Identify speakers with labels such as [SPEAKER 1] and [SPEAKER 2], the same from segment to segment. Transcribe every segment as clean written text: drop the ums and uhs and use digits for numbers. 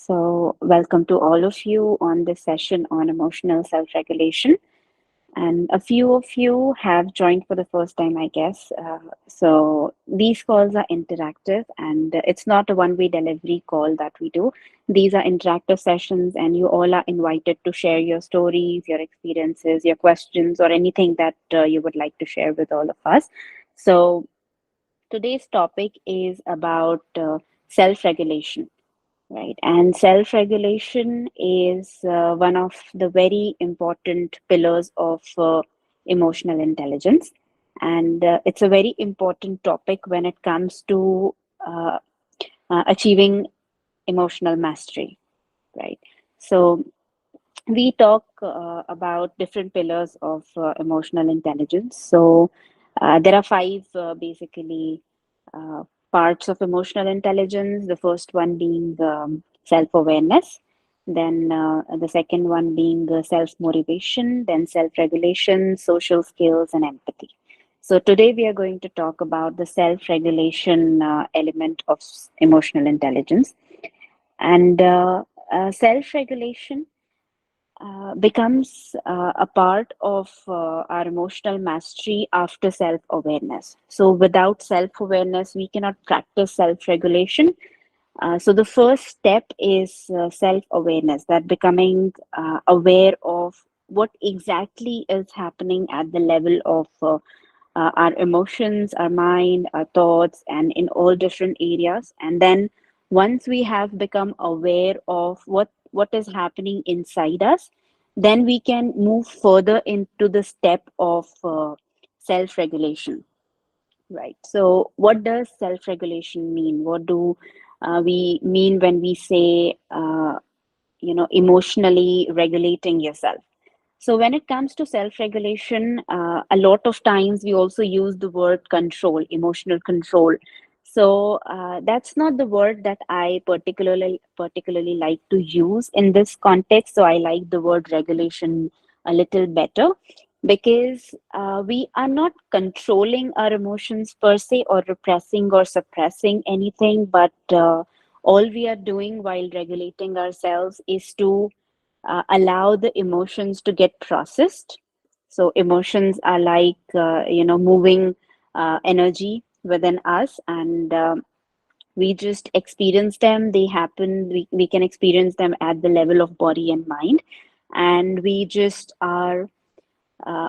[SPEAKER 1] Welcome to all of you on this session on emotional self regulation. And a few of you have joined for the first time, I guess. These calls are interactive, and it's not a one-way delivery call that we do. These are interactive sessions, and you all are invited to share your stories, your experiences, your questions, or anything that you would like to share with all of us. So, today's topic is about self regulation. Right. And self regulation is one of the very important pillars of emotional intelligence. And it's a very important topic when it comes to uh, achieving emotional mastery. Right. So, we talk about different pillars of emotional intelligence. There are five basically uh, parts of emotional intelligence. The first one being self awareness, then the second one being self motivation, then self regulation, social skills, and empathy. So, today we are going to talk about the self regulation element of emotional intelligence. And self regulation becomes a part of our emotional mastery after self awareness. So, without self awareness, we cannot practice self regulation. So, the first step is self awareness, that becoming aware of what exactly is happening at the level of our emotions, our mind, our thoughts, and in all different areas. And then once we have become aware of what is happening inside us, then we can move further into the step of self-regulation. Right. So, what does self-regulation mean? What do we mean when we say, emotionally regulating yourself? So, when it comes to self regulation, a lot of times we also use the word control, emotional control. That's not the word that I particularly like to use in this context. So, I like the word regulation a little better because we are not controlling our emotions per se or repressing or suppressing anything, but all we are doing while regulating ourselves is to allow the emotions to get processed. So emotions are like moving energy within us, and we just experience them. They happen. We can experience them at the level of body and mind, and we just are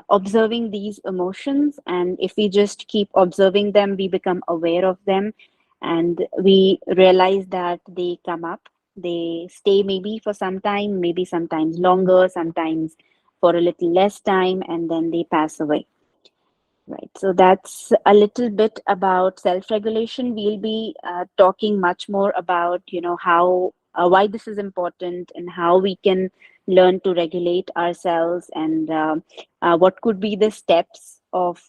[SPEAKER 1] observing these emotions. And if we just keep observing them, we become aware of them, and we realize that they come up, they stay maybe for some time, maybe sometimes longer, sometimes for a little less time, and then they pass away. Right. So that's a little bit about self-regulation. We'll be talking much more about, how, why this is important and how we can learn to regulate ourselves, and what could be the steps of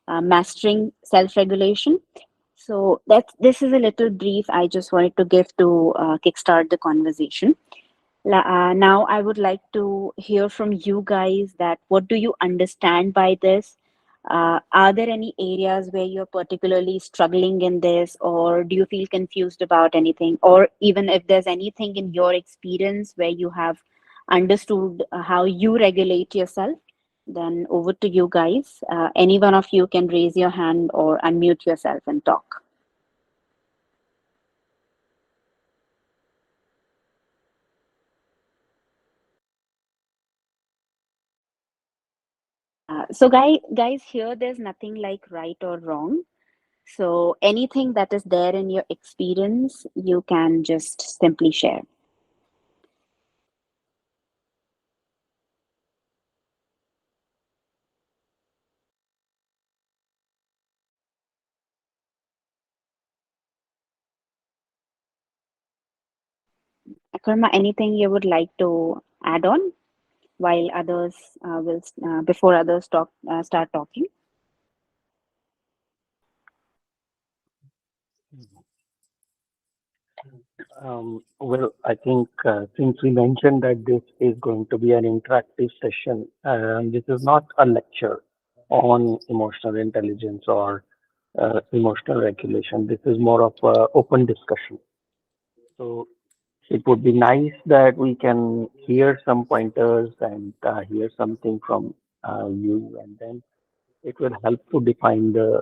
[SPEAKER 1] mastering self-regulation. So this is a little brief I just wanted to give to kickstart the conversation. Now, I would like to hear from you guys that what do you understand by this? Are there any areas where you're particularly struggling in this, or do you feel confused about anything? Or even if there's anything in your experience where you have understood how you regulate yourself, then over to you guys. Any one of you can raise your hand or unmute yourself and talk. Guys, here there's nothing like right or wrong. So anything that is there in your experience, you can just simply share. Akarma, anything you would like to add on while others before others start talking?
[SPEAKER 2] I think since we mentioned that this is going to be an interactive session, this is not a lecture on emotional intelligence or emotional regulation. This is more of an open discussion. So it would be nice that we can hear some pointers and hear something from you, and then it will help to define the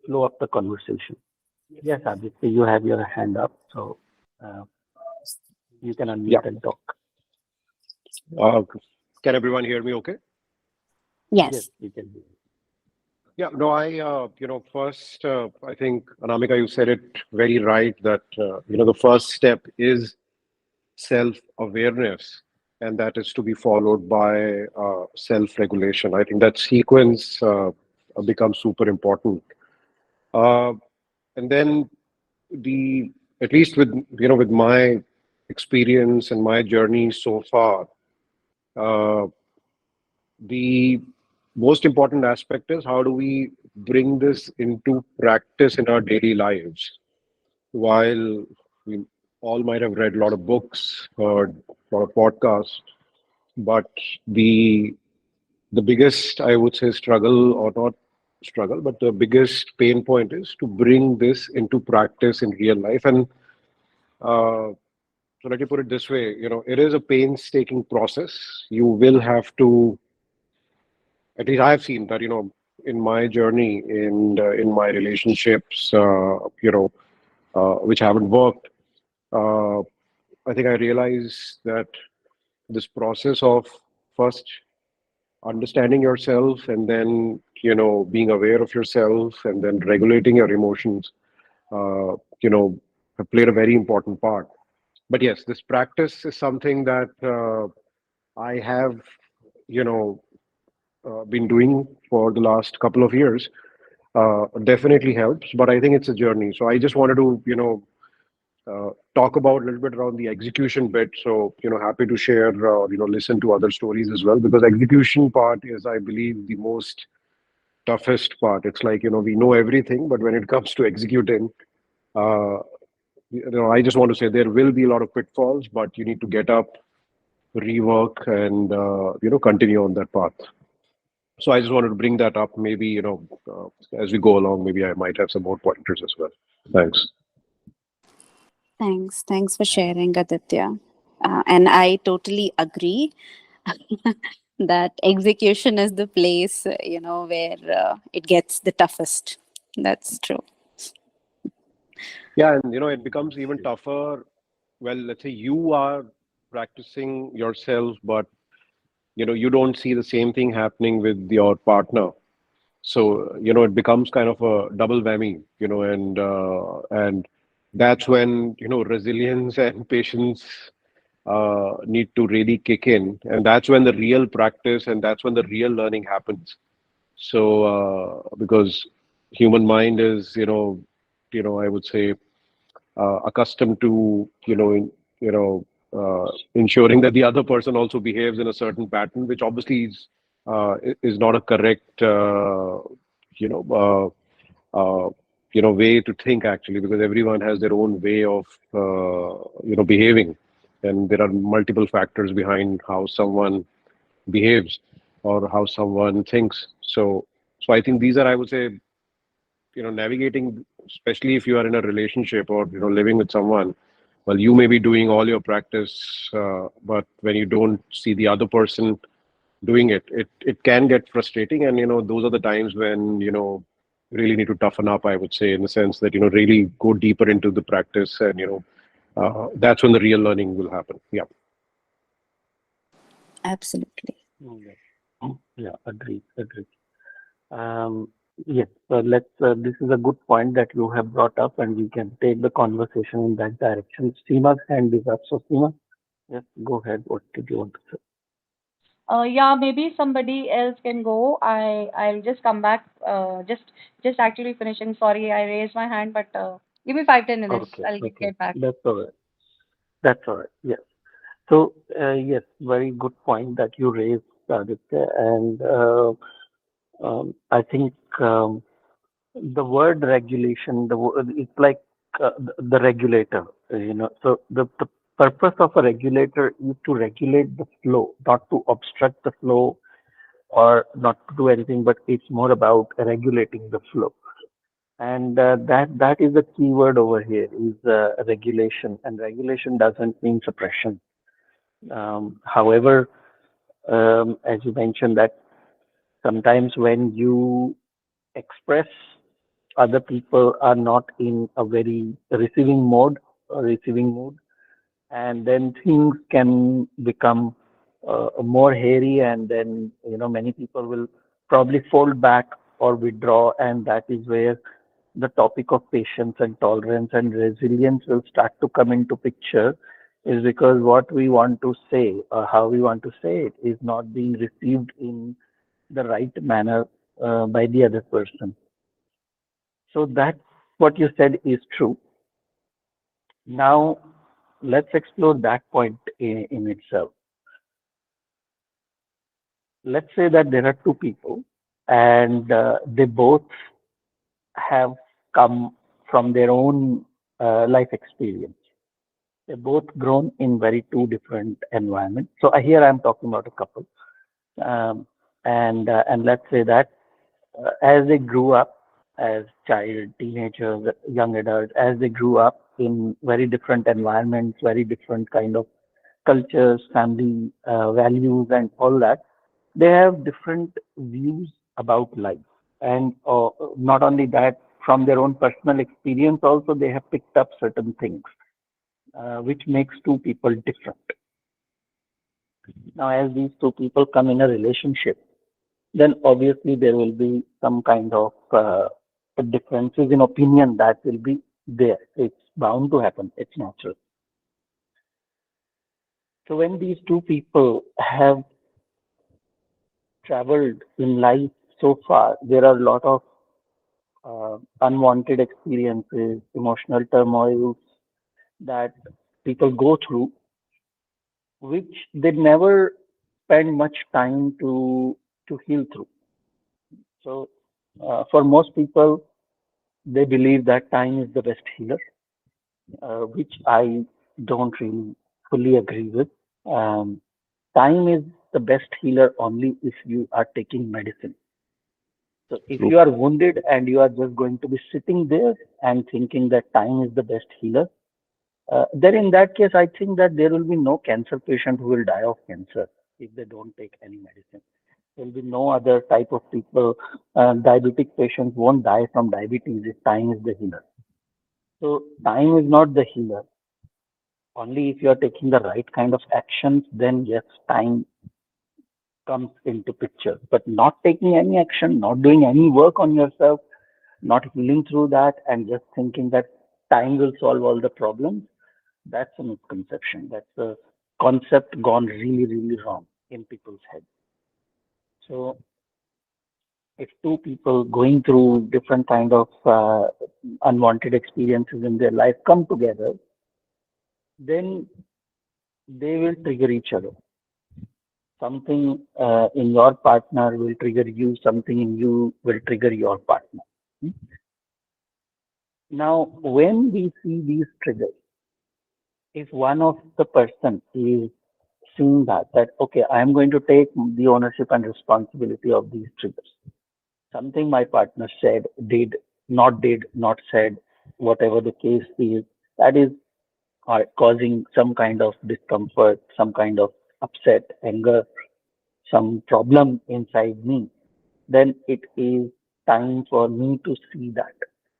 [SPEAKER 2] flow of the conversation. Yes, Aditya, you have your hand up, so uh, you can
[SPEAKER 3] Yeah.
[SPEAKER 2] unmute and talk.
[SPEAKER 3] Uh, can everyone hear me okay?
[SPEAKER 2] Yes,
[SPEAKER 1] Yes.
[SPEAKER 2] we can hear.
[SPEAKER 3] Yeah, no, first, I think, Anamika, you said it very right that, the first step is self-awareness, and that is to be followed by self-regulation. I think that sequence becomes super important. Uh, and then the, at least with my experience and my journey so far, uh, the most important aspect is how do we bring this into practice in our daily lives. While we all might have read a lot of books, heard a lot of podcasts, but the biggest, I would say, struggle, or not struggle, but the biggest pain point is to bring this into practice in real life. And so let me put it this way, it is a painstaking process. You will have to, at least I've seen that, in my journey, in my relationships, which haven't worked, uh, I think I realized that this process of first understanding yourself, and then, being aware of yourself, and then regulating your emotions, uh, you know, have played a very important part. But yes, this practice is something that I have, you know, been doing for the last couple of years. Definitely helps, but I think it's a journey. So I just wanted to, talk about a little bit around the execution bit. So, happy to share, listen to other stories as well, because execution part is, I believe, the most toughest part. It's like, we know everything, but when it comes to executing, uh, I just want to say there will be a lot of pitfalls, but you need to get up, rework, and, continue on that path. So I just wanted to bring that up. Maybe, as we go along, maybe I might have some more pointers as well. Thanks.
[SPEAKER 1] Thanks. Thanks for sharing, Aditya. And I totally agree that execution is the place, where it gets the toughest. That's true.
[SPEAKER 3] Yeah, and it becomes even tougher. Well, let's say you are practicing yourself, but you don't see the same thing happening with your partner. So it becomes kind of a double whammy, and that's when resilience and patience need to really kick in, and that's when the real practice and that's when the real learning happens. So because human mind is I would say accustomed to ensuring that the other person also behaves in a certain pattern, which obviously is not a correct you know way to think, actually, because everyone has their own way of behaving, and there are multiple factors behind how someone behaves or how someone thinks. So I think these are, I would say, navigating, especially if you are in a relationship or living with someone. Well, you may be doing all your practice, but when you don't see the other person doing it can get frustrating. And those are the times when really need to toughen up, I would say, in the sense that really go deeper into the practice, and that's when the real learning will happen. Yeah.
[SPEAKER 1] Absolutely.
[SPEAKER 2] Yeah, agreed, agreed. Um, yes, so let's. This is a good point that you have brought up, and we can take the conversation in that direction. Seema's hand is up, so Seema, yes, go ahead. What did you want to say?
[SPEAKER 4] Yeah, maybe somebody else can go. I'll just come back. Just actually finishing. Sorry, I raised my hand, but give me 5-10 minutes.
[SPEAKER 2] Okay,
[SPEAKER 4] I'll
[SPEAKER 2] okay,
[SPEAKER 4] get back.
[SPEAKER 2] that's all right. That's all right. Yes. So, yes, very good point that you raised, Aditya, and I think the word regulation, the word, it's like the regulator, So the purpose of a regulator is to regulate the flow, not to obstruct the flow or not to do anything, but it's more about regulating the flow. And that is the key word over here is regulation, and regulation doesn't mean suppression. However, as you mentioned, that sometimes when you express, other people are not in a very receiving mode or receiving mood, and then things can become more hairy, and then many people will probably fold back or withdraw, and that is where the topic of patience and tolerance and resilience will start to come into picture, is because what we want to say or how we want to say it is not being received in the right manner by the other person. So that what you said is true. Now let's explore that point in itself. Let's say that there are two people, and they both have come from their own life experience. They're both grown in very two different environments. So here I'm talking about a couple, um, and let's say that as they grew up as child, teenagers, young adults, as they grew up in very different environments, very different kind of cultures, family values, and all that, they have different views about life. And not only that, from their own personal experience, also they have picked up certain things, which makes two people different. Now, as these two people come in a relationship, then obviously there will be some kind of differences in opinion that will be there. It's bound to happen. It's natural. So when these two people have traveled in life so far, there are a lot of unwanted experiences, emotional turmoils that people go through, which they never spend much time to heal through. So for most people, they believe that time is the best healer, which I don't really fully agree with. Um, Time is the best healer only if you are taking medicine. So if
[SPEAKER 3] True.
[SPEAKER 2] you are wounded and you are just going to be sitting there and thinking that time is the best healer, then in that case, I think that there will be no cancer patient who will die of cancer if they don't take any medicine. There will be no other type of people. Diabetic patients won't die from diabetes if time is the healer. So time is not the healer. Only if you are taking the right kind of actions, then yes, time comes into picture. But not taking any action, not doing any work on yourself, not healing through that, and just thinking that time will solve all the problems, that's a misconception. That's a concept gone really, really wrong in people's heads. So if two people going through different kind of unwanted experiences in their life come together, then they will trigger each other. Something in your partner will trigger you, something in you will trigger your partner. Hmm? Now, when we see these triggers, if one of the person is seeing that okay, I am going to take the ownership and responsibility of these triggers. Something my partner said, did, not said, whatever the case is, that is causing some kind of discomfort, some kind of upset, anger, some problem inside me, then it is time for me to see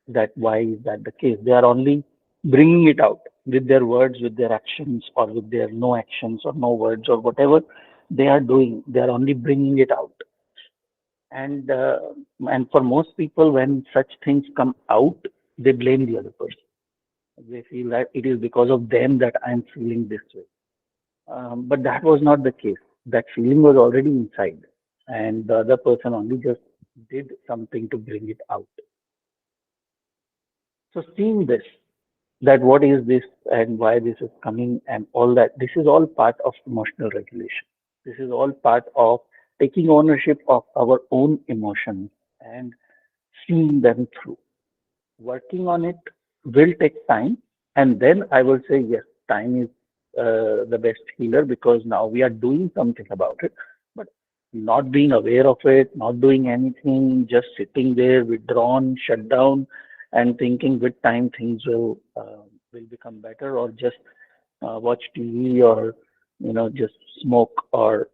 [SPEAKER 2] that why is that the case. They are only bringing it out with their words, with their actions, or with their no actions or no words or whatever they are doing. They are only bringing it out. And for most people, when such things come out, they blame the other person. They feel that it is because of them that I'm feeling this way. But that was not the case. That feeling was already inside, and the other person only just did something to bring it out. So, seeing this, that what is this and why this is coming, and all that, this is all part of emotional regulation. This is all part of taking ownership of our own emotions and seeing them through. Working on it will take time, and then I will say, yes, time is the best healer because now we are doing something about it. But not being aware of it, not doing anything, just sitting there, withdrawn, shut down, and thinking with time things will become better, or just watch TV, or just smoke, or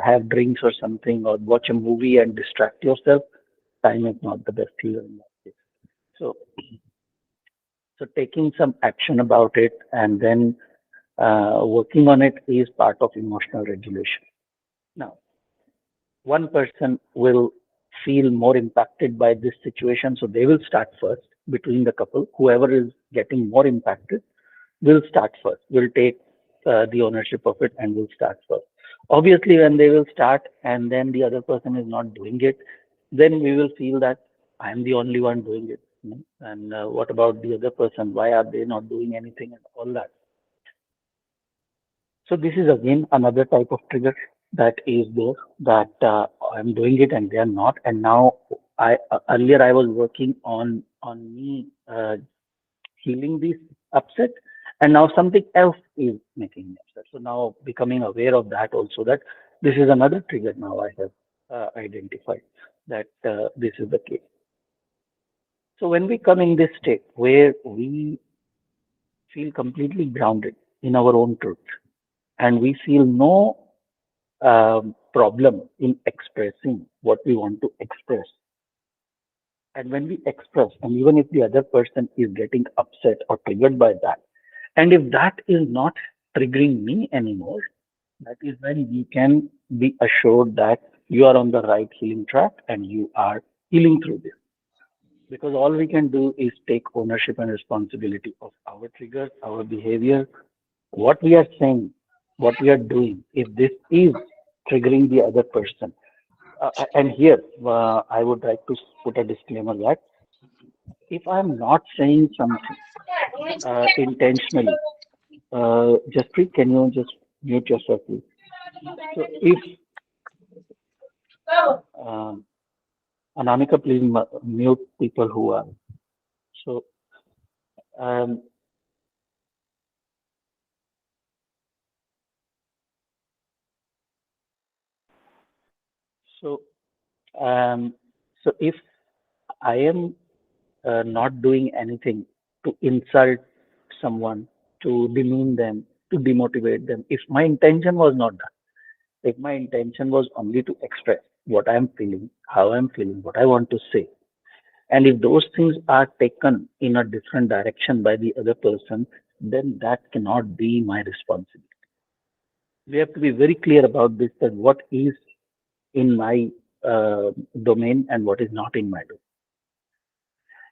[SPEAKER 2] have drinks or something, or watch a movie and distract yourself. Time is not the best healer in that case. So, so taking some action about it and then working on it is part of emotional regulation. Now, one person will feel more impacted by this situation, so they will start first. Between the couple, whoever is getting more impacted will start first, will take the ownership of it and will start first. Obviously, when they will start and then the other person is not doing it, then we will feel that I'm the only one doing it. And what about the other person? Why are they not doing anything and all that? So this is again another type of trigger that is there, that I'm doing it and they are not. And now I earlier I was working on me healing this upset, and now something else is making me upset. So now becoming aware of that also, that this is another trigger now I have identified that this is the case. So when we come in this state where we feel completely grounded in our own truth, and we feel no problem in expressing what we want to express. And when we express, and even if the other person is getting upset or triggered by that, and if that is not triggering me anymore, that is when we can be assured that you are on the right healing track and you are healing through this. Because all we can do is take ownership and responsibility of our triggers, our behavior, what we are saying, what we are doing. If this is triggering the other person, and here I would like to put a disclaimer that if I'm not saying something intentionally, Jaspreet, can you just mute yourself, please? So if um, Anamika, please mute people who are. So um, so um, so if I am not doing anything to insult someone, to demean them, to demotivate them, if my intention was not that, if my intention was only to express what I'm feeling, how I'm feeling, what I want to say, and if those things are taken in a different direction by the other person, then that cannot be my responsibility. We have to be very clear about this, that what is in my domain and what is not in my domain.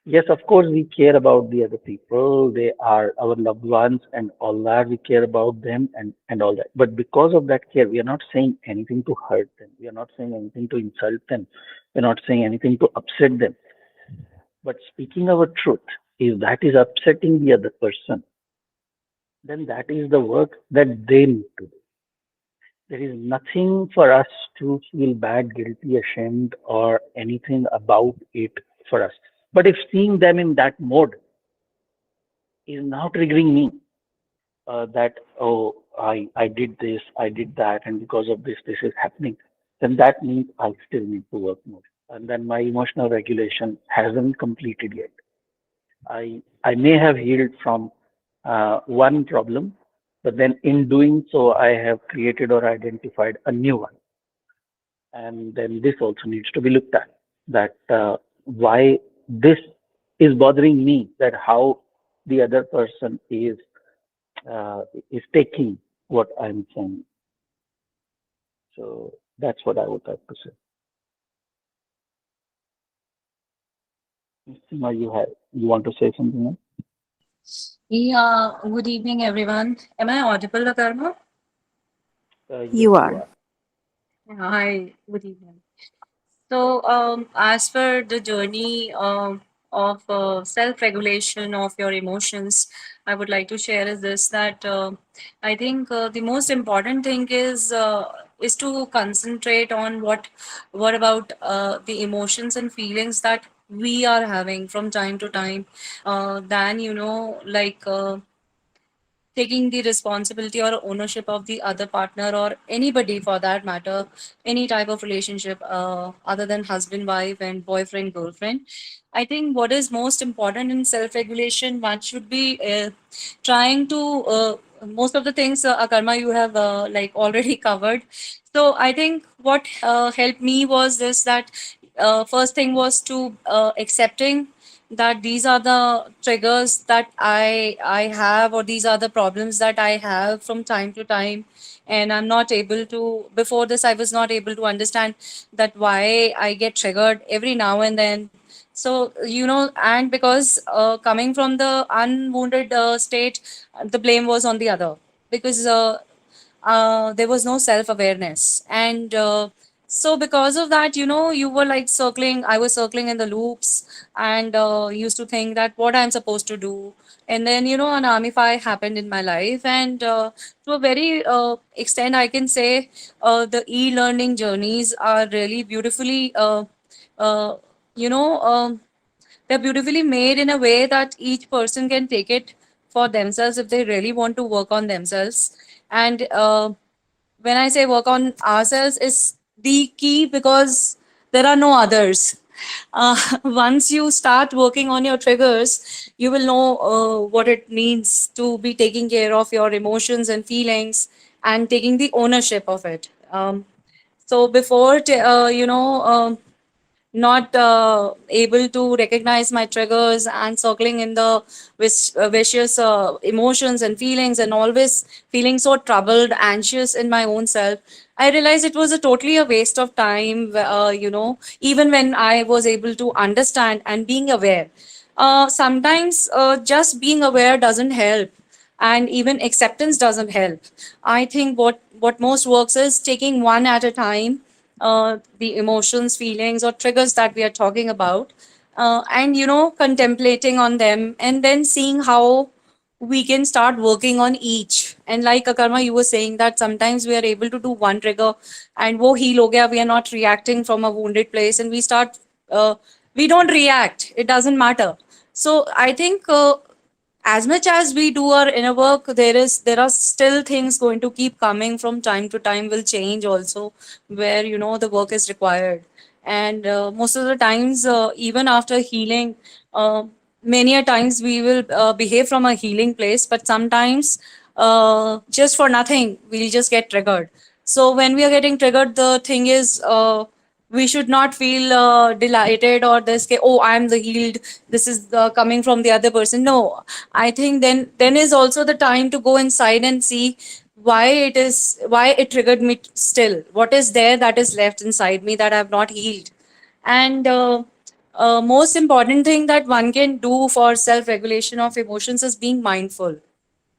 [SPEAKER 2] Yes, of course, we care about the other people. They are our loved ones and all that. We care about them and all that. But because of that care, we are not saying anything to hurt them. We are not saying anything to insult them. We're not saying anything to upset them. But speaking our truth, if that is upsetting the other person, then that is the work that they need to do. There is nothing for us to feel bad, guilty, ashamed, or anything about it for us. But if seeing them in that mode is now triggering me, that, oh, I did this, I did that, and because of this is happening, then that means I still need to work more. And then my emotional regulation hasn't completed yet. I may have healed from one problem, but then in doing so, I have created or identified a new one. And then this also needs to be looked at, that why this is bothering me, that how the other person is taking what I'm saying. So that's what I would like to say. Seema, you want to say something else?
[SPEAKER 5] Yeah, good evening, everyone. Am I audible, Akarma?
[SPEAKER 2] Yes,
[SPEAKER 1] You are.
[SPEAKER 5] Hi, good evening. So, as per the journey of self-regulation of your emotions, I would like to share is this, that I think the most important thing is to concentrate on what about the emotions and feelings that we are having from time to time. Than like. taking the responsibility or ownership of the other partner or anybody for that matter, any type of relationship other than husband, wife, and boyfriend, girlfriend. I think what is most important in self regulation, one should be trying to most of the things Akarma you have like already covered. So I think what helped me was this, that first thing was to accepting that these are the triggers that I have, or these are the problems that I have from time to time, and I'm not able to. Before this, I was not able to understand that why I get triggered every now and then. So and because coming from the unwounded state, the blame was on the other, because there was no self awareness. And so because of that, you were like circling, I was circling in the loops, and used to think that what I'm supposed to do. And then an Amify happened in my life, and to a very extent I can say the e-learning journeys are really beautifully uh, you know um, they're beautifully made in a way that each person can take it for themselves if they really want to work on themselves. And when I say work on ourselves is the key, because there are no others. Once you start working on your triggers, you will know what it means to be taking care of your emotions and feelings and taking the ownership of it. So before, not able to recognize my triggers and circling in the vicious emotions and feelings, and always feeling so troubled, anxious in my own self, I realized it was a totally a waste of time. Even when I was able to understand and being aware, sometimes just being aware doesn't help, and even acceptance doesn't help. I think what most works is taking one at a time, the emotions, feelings, or triggers that we are talking about, and contemplating on them, and then seeing how we can start working on each. And like Akarma, you were saying that sometimes we are able to do one trigger, and wo heal ho gaya, we are not reacting from a wounded place, and we don't react. It doesn't matter. So I think as much as we do our inner work, there are still things going to keep coming from time to time, will change also, where the work is required. And most of the times, even after healing, many a times we will behave from a healing place, but sometimes just for nothing we'll just get triggered. So when we are getting triggered, the thing is, we should not feel delighted, or this oh, I'm the healed, this is coming from the other person. No, I think then is also the time to go inside and see why it triggered me. Still, what is there that is left inside me that I've not healed? And most important thing that one can do for self regulation of emotions is being mindful.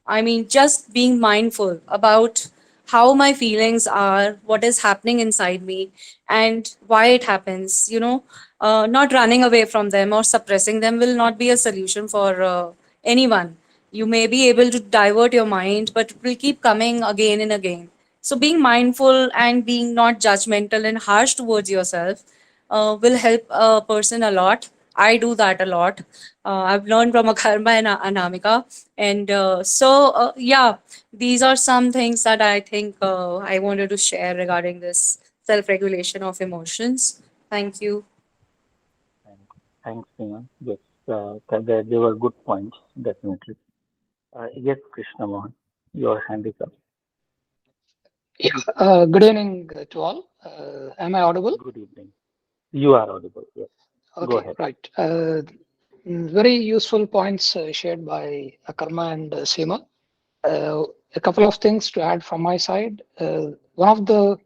[SPEAKER 5] I mean, just being mindful about how my feelings are, what is happening inside me, and why it happens. Not running away from them or suppressing them will not be a solution for anyone. You may be able to divert your mind, but it will keep coming again and again. So, being mindful and being not judgmental and harsh towards yourself will help a person a lot. I do that a lot. I've learned from Akarma and Anamika. And yeah, these are some things that I think I wanted to share regarding this self regulation of emotions. Thank you.
[SPEAKER 2] Thanks, Neha. Yes, they were good points, definitely. Yes, Krishna Mohan, your hand is up.
[SPEAKER 6] Yeah, good evening to all. Am I audible?
[SPEAKER 2] Good evening. You are audible. Yes, go
[SPEAKER 6] Okay,
[SPEAKER 2] ahead.
[SPEAKER 6] right. Very useful points shared by Akarma and Seema. A couple of things to add from my side. One of the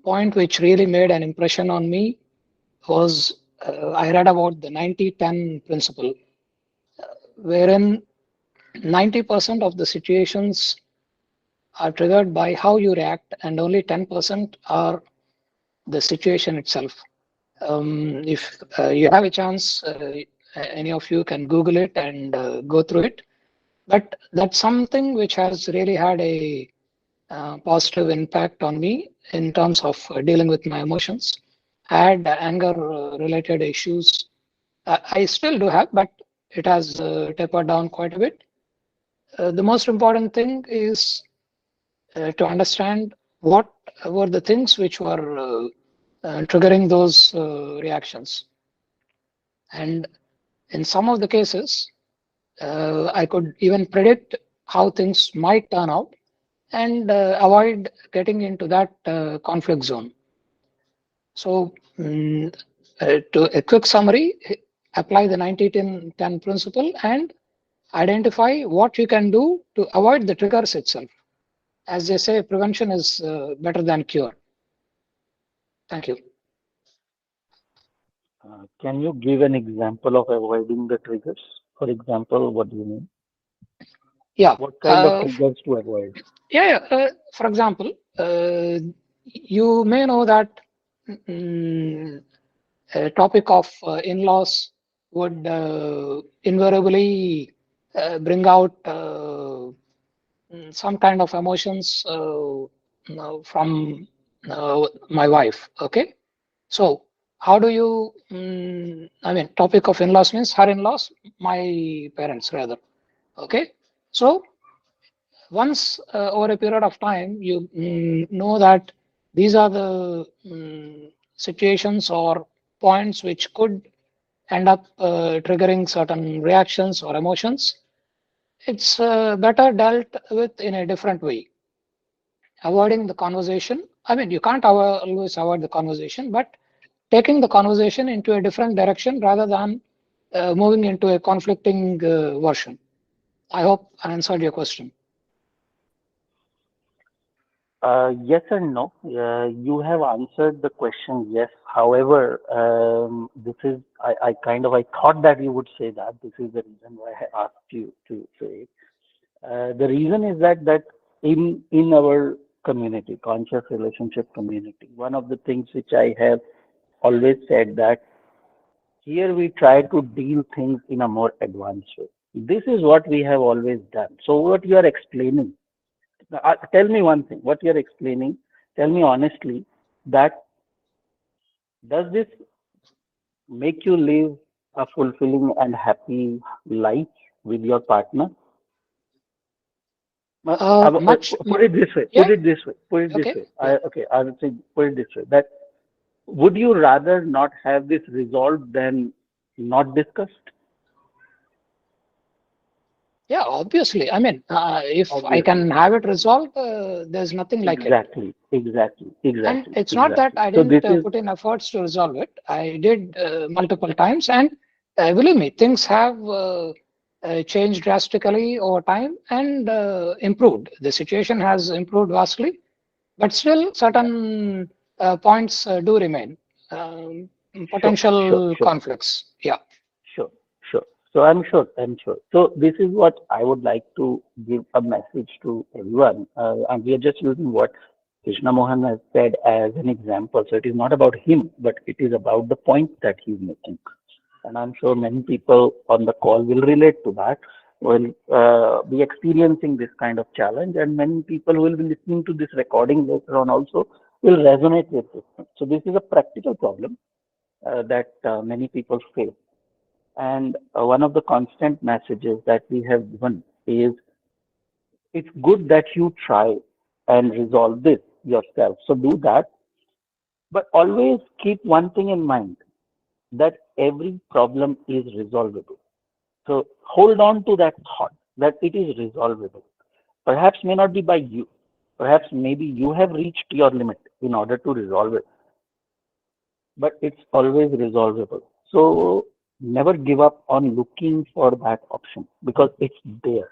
[SPEAKER 6] point which really made an impression on me was I read about the 90-10 principle, wherein 90% of the situations are triggered by how you react, and only 10% are the situation itself. If you have a chance, any of you can Google it and go through it. But that's something which has really had a positive impact on me in terms of dealing with my emotions. I had anger related issues. I still do have, but it has tapered down quite a bit. the most important thing is to understand what were the things which were triggering those reactions. And in some of the cases, I could even predict how things might turn out and avoid getting into that conflict zone. So, to a quick summary, apply the 90-10 principle and identify what you can do to avoid the triggers itself. As they say, prevention is better than cure. Thank you.
[SPEAKER 2] Can you give an example of avoiding the triggers? For example, what do you mean?
[SPEAKER 6] Yeah.
[SPEAKER 2] What kind of triggers to avoid?
[SPEAKER 6] For example, you may know that a topic of in-laws would invariably bring out some kind of emotions from my wife. Okay, so how do you? I mean, topic of in-laws means her in-laws, my parents rather. Okay, so once over a period of time, you know that these are the situations or points which could end up triggering certain reactions or emotions. It's better dealt with in a different way, avoiding the conversation. I mean, you can't always avoid the conversation, but taking the conversation into a different direction rather than moving into a conflicting version. I hope I answered your question.
[SPEAKER 2] Yes and no. You have answered the question, yes. However, I thought that you would say that. This is the reason why I asked you to say it. The reason is that in our community, conscious relationship community, one of the things which I have always said that here we try to deal things in a more advanced way. This is what we have always done. So what you are explaining, tell me one thing, what you're explaining, tell me honestly, that does this make you live a fulfilling and happy life with your partner? Put it this way,
[SPEAKER 6] Yeah.
[SPEAKER 2] put it this
[SPEAKER 6] Okay.
[SPEAKER 2] way. I would say, put it this way, that would you rather not have this resolved than not discussed?
[SPEAKER 6] Yeah, obviously. I mean, if I
[SPEAKER 2] Obviously.
[SPEAKER 6] can have it resolved, there's nothing like it.
[SPEAKER 2] Exactly.
[SPEAKER 6] And it's not that I
[SPEAKER 2] So
[SPEAKER 6] didn't
[SPEAKER 2] this is,
[SPEAKER 6] put in efforts to resolve it. I did multiple times, and believe me, things have changed drastically over time and improved. The situation has improved vastly, but still, certain points do remain. Potential
[SPEAKER 2] sure.
[SPEAKER 6] conflicts. Yeah.
[SPEAKER 2] Sure, sure. So I'm sure. So this is what I would like to give a message to everyone. And we are just using what Krishna Mohan has said as an example. So it is not about him, but it is about the point that he's making. And I'm sure many people on the call will relate to that, will be experiencing this kind of challenge, and many people who will be listening to this recording later on also will resonate with this. So this is a practical problem that many people face. And one of the constant messages that we have given is it's good that you try and resolve this yourself. So do that. But always keep one thing in mind that every problem is resolvable. So hold on to that thought that it is resolvable. Perhaps may not be by you. Perhaps maybe you have reached your limit in order to resolve it. But it's always resolvable. So never give up on looking for that option because it's there.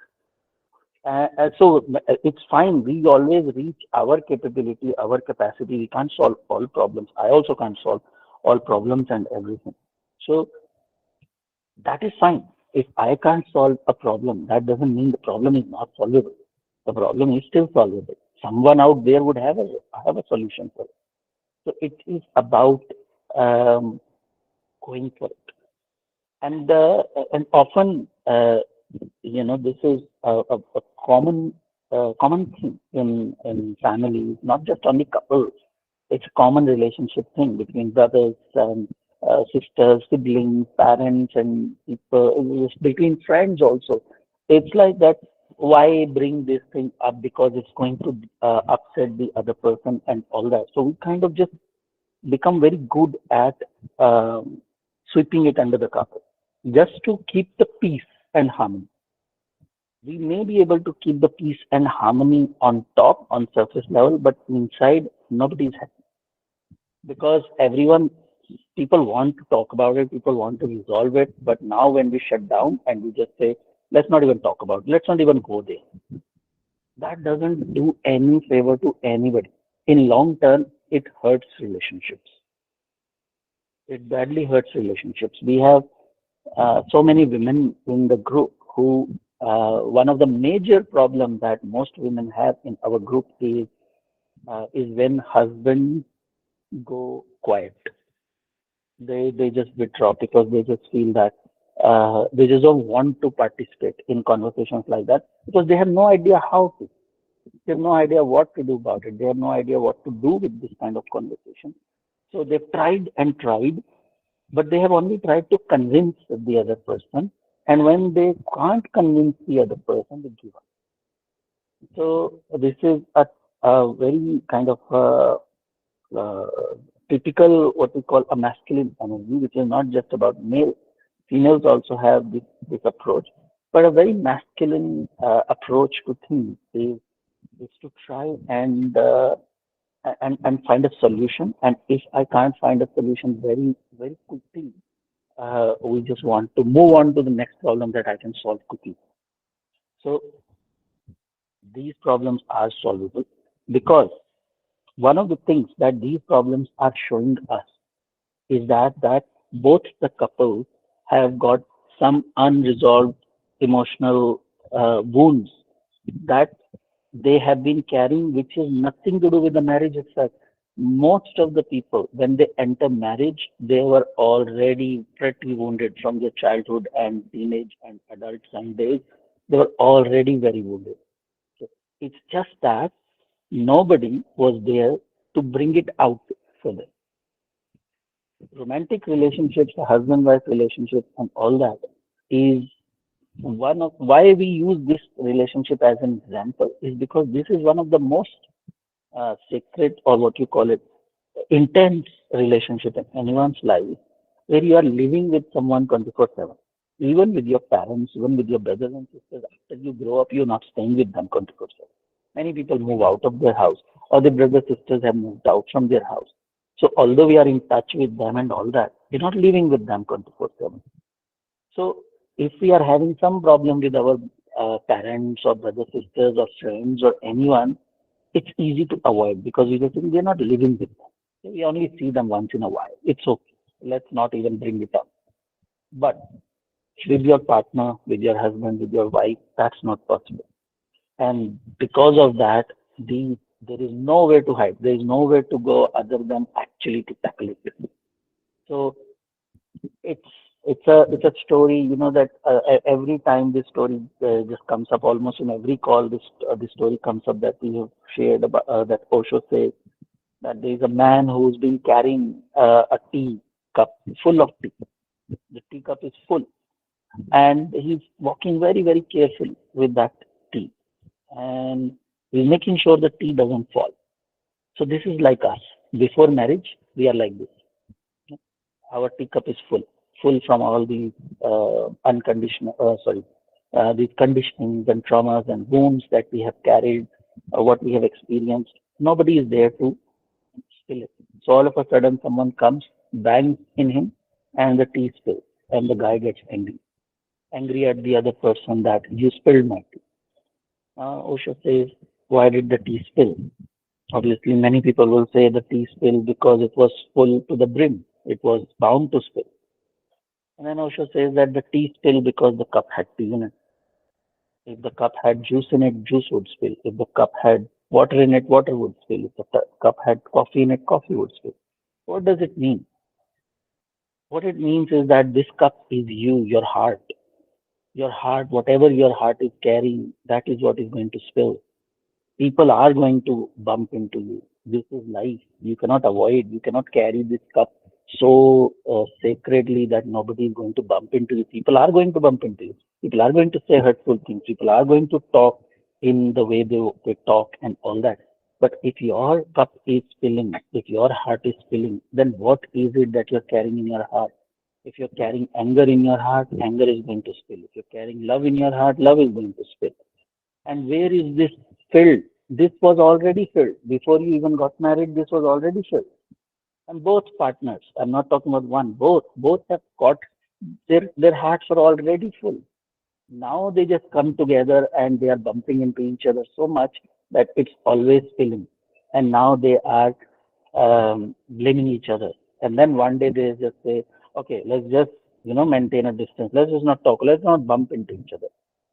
[SPEAKER 2] It's fine. We always reach our capability, our capacity. We can't solve all problems. I also can't solve all problems and everything. So that is fine. If I can't solve a problem, that doesn't mean the problem is not solvable. The problem is still solvable. Someone out there would have a solution for it. So it is about um, going for it. And often, this is a common thing in families, not just only couples. It's a common relationship thing between brothers and sisters, siblings, parents, and people, between friends also. It's like that why bring this thing up because it's going to upset the other person and all that. So we kind of just become very good at sweeping it under the carpet just to keep the peace and harmony. We may be able to keep the peace and harmony on top, on surface level, but inside nobody is happy because everyone, people want to talk about it, people want to resolve it, but now when we shut down and we just say, let's not even talk about it, let's not even go there, that doesn't do any favor to anybody. In long term, it hurts relationships. It badly hurts relationships. We have so many women in the group who one of the major problems that most women have in our group is when husbands go quiet. They just withdraw because they just feel that they just don't want to participate in conversations like that because they have no idea how to. They have no idea what to do about it. They have no idea what to do with this kind of conversation. So they've tried and tried, but they have only tried to convince the other person. And when they can't convince the other person, they give up. So this is a very kind of uh, typical what we call a masculine energy, which is not just about male. Females also have this approach, but a very masculine approach to things is to try and find a solution. And if I can't find a solution very quickly, we just want to move on to the next problem that I can solve quickly. So these problems are solvable because one of the things that these problems are showing us is that both the couples have got some unresolved emotional wounds that they have been carrying, which has nothing to do with the marriage itself. Most of the people, when they enter marriage, they were already pretty wounded from their childhood and teenage and adult young days. They were already very wounded. So it's just that nobody was there to bring it out for them. Romantic relationships, husband-wife relationships, and all that is one of why we use this relationship as an example is because this is one of the most sacred or what you call it intense relationship in anyone's life where you are living with someone 24/7, even with your parents, even with your brothers and sisters. After you grow up, you're not staying with them 24/7. Many people move out of their house, or their brothers sisters have moved out from their house. So although we are in touch with them and all that, we're not living with them 24/7. So if we are having some problem with our parents or brothers, sisters, or friends or anyone, it's easy to avoid because we just think we're not living with them. We only see them once in a while. It's okay. Let's not even bring it up. But with your partner, with your husband, with your wife, that's not possible. And because of that, there is nowhere to hide. There is nowhere to go other than actually to tackle it. So it's it's a story, you know, that every time this story just comes up, almost in every call, this story comes up that we have shared about that Osho says that there is a man who's been carrying a tea cup full of tea. The teacup is full, and he's walking very carefully with that tea, and he's making sure the tea doesn't fall. So this is like us. Before marriage, we are like this. Our teacup is full from all these these conditionings and traumas and wounds that we have carried, what we have experienced. Nobody is there to spill it. So all of a sudden, someone comes, bangs in him, and the tea spills, and the guy gets angry at the other person that you spilled my tea. Osho says, why did the tea spill? Obviously, many people will say the tea spilled because it was full to the brim. It was bound to spill. And then Osho says that the tea spilled because the cup had tea in it. If the cup had juice in it, juice would spill. If the cup had water in it, water would spill. If the cup had coffee in it, coffee would spill. What does it mean? What it means is that this cup is you, your heart. Your heart, whatever your heart is carrying, that is what is going to spill. People are going to bump into you. This is life. You cannot avoid. You cannot carry this cup so sacredly that nobody is going to bump into you. People are going to bump into you. People are going to say hurtful things. People are going to talk in the way they talk and all that. But if your cup is filling, if your heart is filling, then what is it that you're carrying in your heart? If you're carrying anger in your heart, anger is going to spill. If you're carrying love in your heart, love is going to spill. And where is this filled? This was already filled. Before you even got married, this was already filled. And both partners, I'm not talking about one, both have got their hearts are already full. Now they just come together and they are bumping into each other so much that it's always spilling. And now they are blaming each other. And then one day they just say, okay, let's just maintain a distance. Let's just not talk. Let's not bump into each other.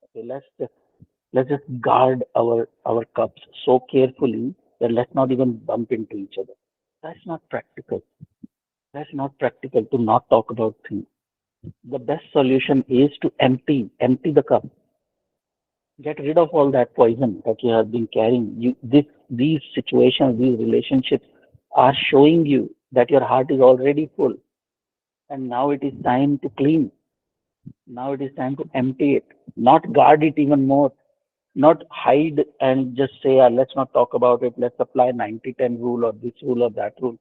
[SPEAKER 2] Okay, let's just guard our cups so carefully that let's not even bump into each other. That's not practical. That's not practical to not talk about things. The best solution is to empty the cup. Get rid of all that poison that you have been carrying. These situations, these relationships are showing you that your heart is already full, and now it is time to clean. Now it is time to empty it, not guard it even more, not hide and just say, let's not talk about it. Let's apply 90-10 rule or this rule or that rule.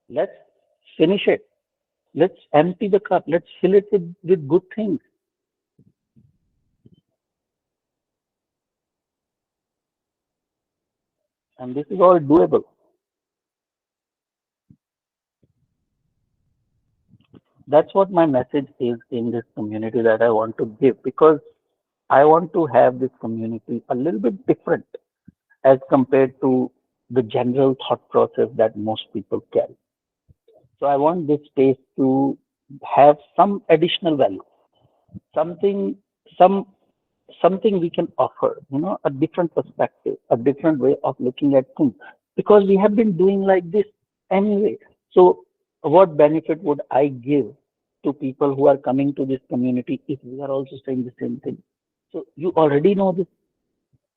[SPEAKER 2] Let's finish it. Let's empty the cup. Let's fill it with good things. And this is all doable. That's what my message is in this community that I want to give, because I want to have this community a little bit different as compared to the general thought process that most people carry. So I want this space to have some additional value, something, some something we can offer, a different perspective, a different way of looking at things, because we have been doing like this anyway. So what benefit would I give to people who are coming to this community if we are also saying the same thing? So you already know this,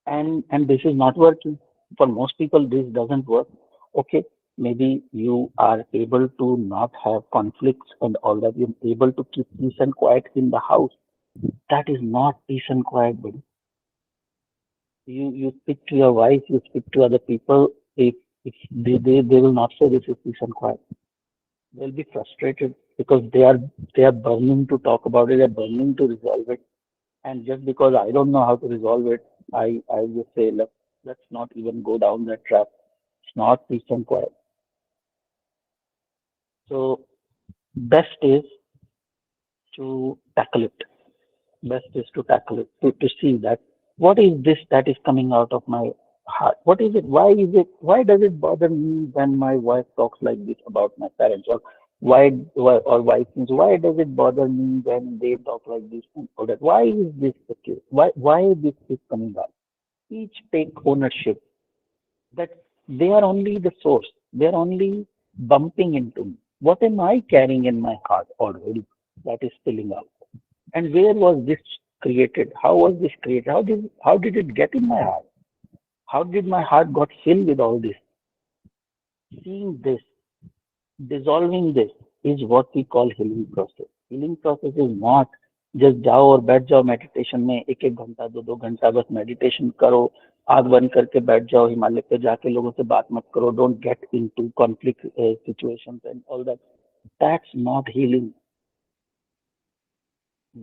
[SPEAKER 2] and this is not working. For most people, this doesn't work. Okay, maybe you are able to not have conflicts and all that. You're able to keep peace and quiet in the house. That is not peace and quiet, buddy. You speak to your wife, you speak to other people. If they will not say this is peace and quiet. They'll be frustrated because they are burning to talk about it. They're burning to resolve it. And just because I don't know how to resolve it, I just say, look, let's not even go down that trap. It's not peace and quiet. So best is to tackle it. Best is to tackle it, to see that what is this that is coming out of my heart? What is it? Why does it bother me when my wife talks like this about my parents? Or or wife things, why does it bother me when they talk like this and all that? Why is this the case? Why this is coming out? Each take ownership that they are only the source. They are only bumping into me. What am I carrying in my heart already that is spilling out? And where was this created? How was this created? How did it get in my heart? How did my heart got filled with all this? Seeing this, dissolving this is what we call healing process. Healing process is not just जाओ और बैठ जाओ meditation में एक एक घंटा दो दो घंटा बस मेडिटेशन करो आग बंद करके बैठ जाओ हिमालय पे जाके लोगों से बात मत करो don't get into conflict situations and all that that's not healing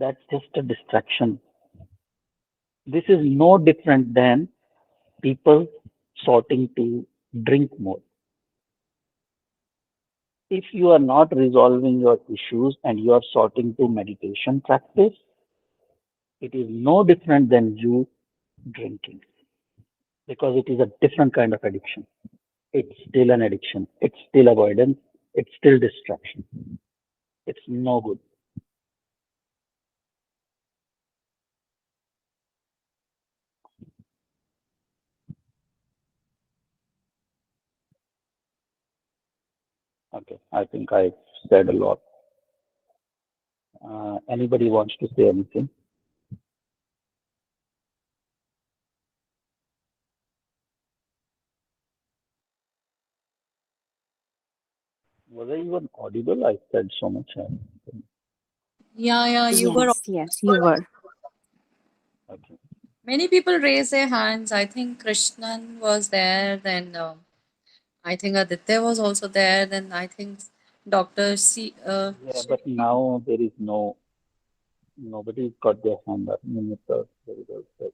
[SPEAKER 2] that's just a distraction. This is no different than people sorting to drink more. If you are not resolving your issues and you are sorting to meditation practice, it is no different than you drinking, because it is a different kind of addiction. It's still an addiction. It's still avoidance. It's still distraction. It's no good. Okay, I think I said a lot. Anybody wants to say anything? Was I even audible? I said so much.
[SPEAKER 5] Yeah, you were.
[SPEAKER 1] Yes, you were.
[SPEAKER 2] Okay.
[SPEAKER 5] Many people raised their hands. I think Krishnan was there. Then I think Aditya was also there. Then I think Doctor C.
[SPEAKER 2] Yeah, but now there is nobody's got their hand up. Very well said.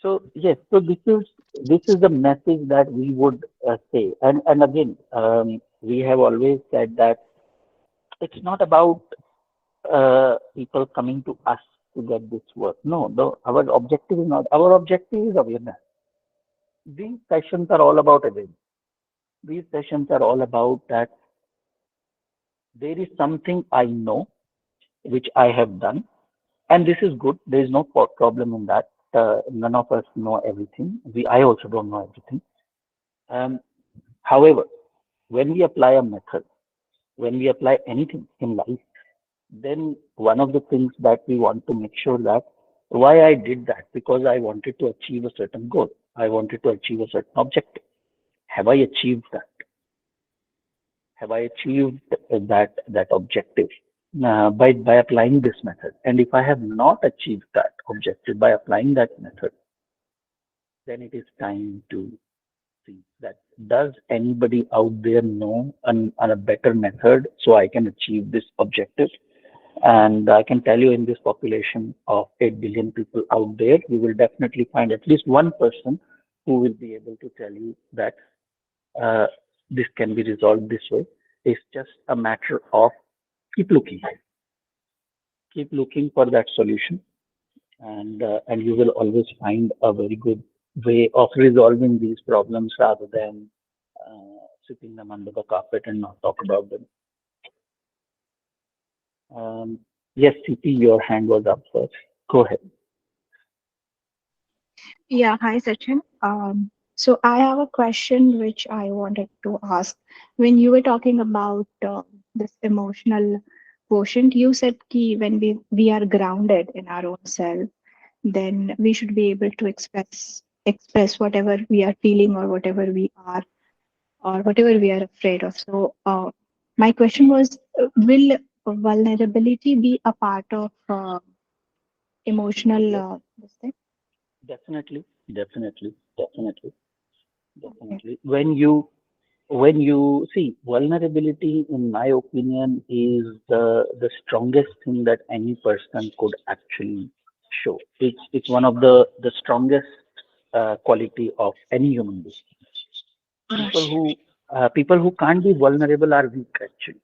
[SPEAKER 2] So yes, so this is the message that we would say, and again, we have always said that it's not about people coming to us to get this work. No, no, our objective is not. Our objective is awareness. These sessions are all about awareness. These sessions are all about that there is something I know which I have done, and this is good. There is no problem in that. None of us know everything. I also don't know everything. Um, However, when we apply a method, when we apply anything in life, then one of the things that we want to make sure that why I did that, because I wanted to achieve a certain goal. I wanted to achieve a certain objective. Have I achieved that? Have I achieved that objective by applying this method? And if I have not achieved that objective by applying that method, then it is time to see that does anybody out there know a better method so I can achieve this objective? And I can tell you, in this population of 8 billion people out there, you will definitely find at least one person who will be able to tell you that uh, this can be resolved this way. It's just a matter of keep looking, keep looking for that solution, and you will always find a very good way of resolving these problems rather than sweeping them under the carpet and not talk about them. Yes, CP, your hand was up first. Go ahead.
[SPEAKER 7] Yeah, hi Sachin. So I have a question which I wanted to ask. When you were talking about this emotional quotient, you said ki when we are grounded in our own self, then we should be able to express whatever we are feeling or whatever we are or whatever we are afraid of. So my question was, will vulnerability be a part of emotional
[SPEAKER 2] Yes,
[SPEAKER 7] this thing?
[SPEAKER 2] definitely, definitely, definitely,
[SPEAKER 7] Okay.
[SPEAKER 2] definitely. When you see vulnerability, in my opinion, is the strongest thing that any person could actually show. It's one of the strongest quality of any human being. People
[SPEAKER 7] Right.
[SPEAKER 2] who can't be vulnerable are weak actually.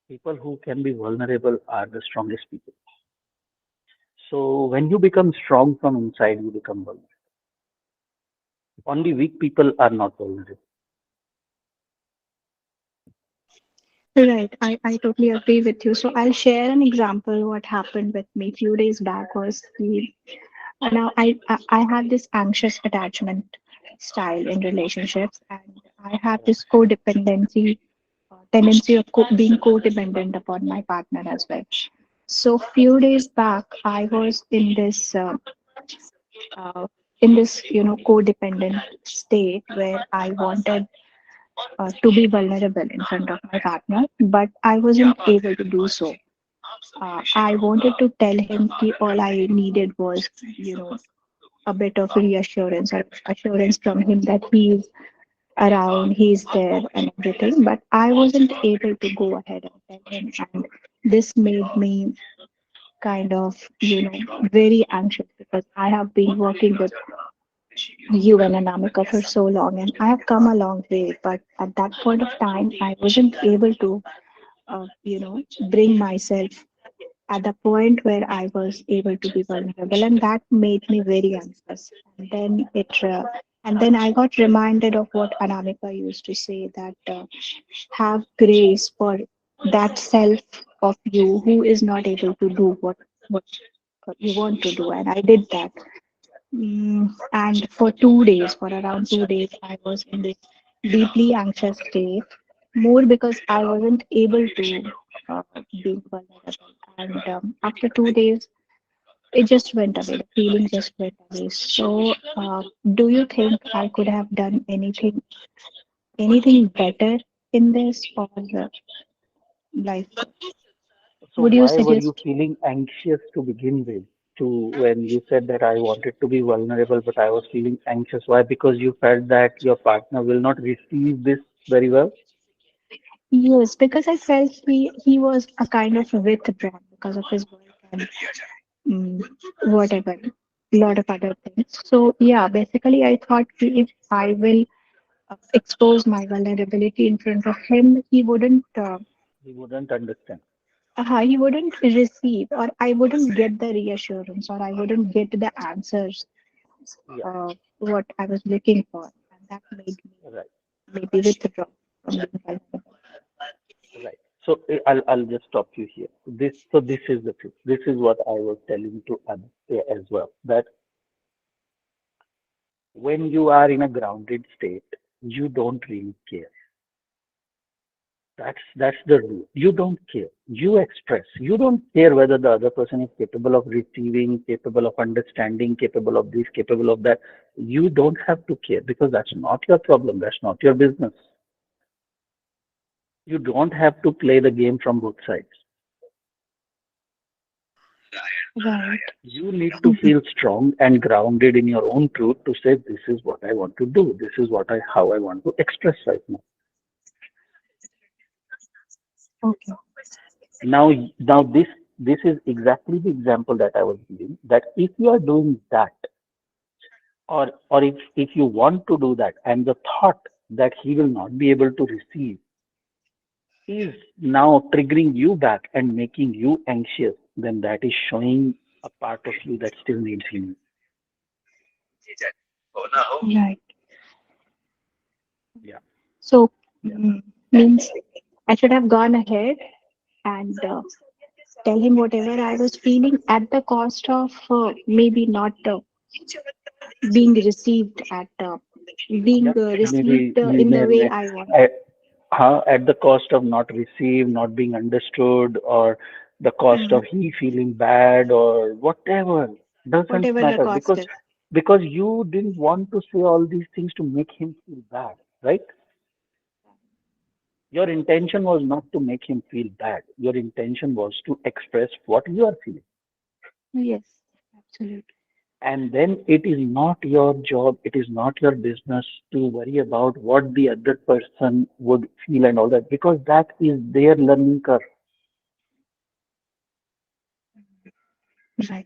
[SPEAKER 2] People who can be vulnerable are the strongest people. So when you become strong from inside, you become vulnerable. Only weak people are not vulnerable.
[SPEAKER 7] Right, I totally agree with you. So I'll share an example. What happened with me a few days back was now I have this anxious attachment style in relationships, and I have this codependency tendency of being codependent upon my partner as well. So few days back, I was uh, in this codependent state where I wanted to be vulnerable in front of my partner, but I wasn't able to do so. I wanted to tell him that all I needed was, a bit of reassurance or assurance from him that he's around, he's there, and everything. But I wasn't able to go ahead and tell him, and this made me kind of, very anxious because I have been working with you and Anamika for so long, and I have come a long way. But at that point of time, I wasn't able to, bring myself at the point where I was able to be vulnerable, and that made me very anxious. And then I got reminded of what Anamika used to say that have grace for that self of you who is not able to do what you want to do, and I did that. And for 2 days, for around 2 days, I was in this deeply anxious state, more because I wasn't able to be vulnerable. And after 2 days, it just went away. The feeling just went away. So, do you think I could have done anything anything better in this, or like,
[SPEAKER 2] So
[SPEAKER 7] would you
[SPEAKER 2] why were you
[SPEAKER 7] suggest?
[SPEAKER 2] feeling anxious to begin with? To when you said that I wanted to be vulnerable, but I was feeling anxious. Why? Because you felt that your partner will not receive this very well.
[SPEAKER 7] Yes, because I felt he was a kind of withdrawn because of his work and mm, whatever, lot of other things. So yeah, basically I thought if I will expose my vulnerability in front of him,
[SPEAKER 2] He wouldn't understand.
[SPEAKER 7] he wouldn't receive, or I wouldn't get the reassurance, or I wouldn't get the answers
[SPEAKER 2] Yeah,
[SPEAKER 7] what I was looking for, and that made me
[SPEAKER 2] right,
[SPEAKER 7] maybe withdraw from being vulnerable.
[SPEAKER 2] right. So I'll just stop you here. This is the truth. This is what I was telling to Aditya as well. That when you are in a grounded state, you don't really care. That's the rule. You don't care. You express. You don't care whether the other person is capable of receiving, capable of understanding, capable of this, capable of that. You don't have to care because that's not your problem. That's not your business. You don't have to play the game from both sides.
[SPEAKER 7] Right.
[SPEAKER 2] You need to feel strong and grounded in your own truth to say this is what I want to do. This is what I how I want to express right now.
[SPEAKER 7] Okay.
[SPEAKER 2] Now this is exactly the example that I was giving. That if you are doing that, or if you want to do that, and the thought that he will not be able to receive is now triggering you back and making you anxious, then that is showing a part of you that still needs healing.
[SPEAKER 7] Right.
[SPEAKER 2] Yeah.
[SPEAKER 7] So
[SPEAKER 2] Yeah.
[SPEAKER 7] means I should have gone ahead and tell him whatever I was feeling at the cost of maybe not being received at being
[SPEAKER 2] Yep. Maybe
[SPEAKER 7] received
[SPEAKER 2] you
[SPEAKER 7] in the way
[SPEAKER 2] may
[SPEAKER 7] I want.
[SPEAKER 2] at, at the cost of not received, not being understood, or the cost
[SPEAKER 7] Mm,
[SPEAKER 2] of he feeling bad, or whatever. Doesn't
[SPEAKER 7] whatever the
[SPEAKER 2] matter
[SPEAKER 7] cost is.
[SPEAKER 2] because you didn't want to say all these things to make him feel bad, right? Your intention was not to make him feel bad. Your intention was to express what you are feeling.
[SPEAKER 7] Yes, absolutely.
[SPEAKER 2] And then it is not your job, it is not your business to worry about what the other person would feel and all that, because that is their learning curve.
[SPEAKER 7] Right.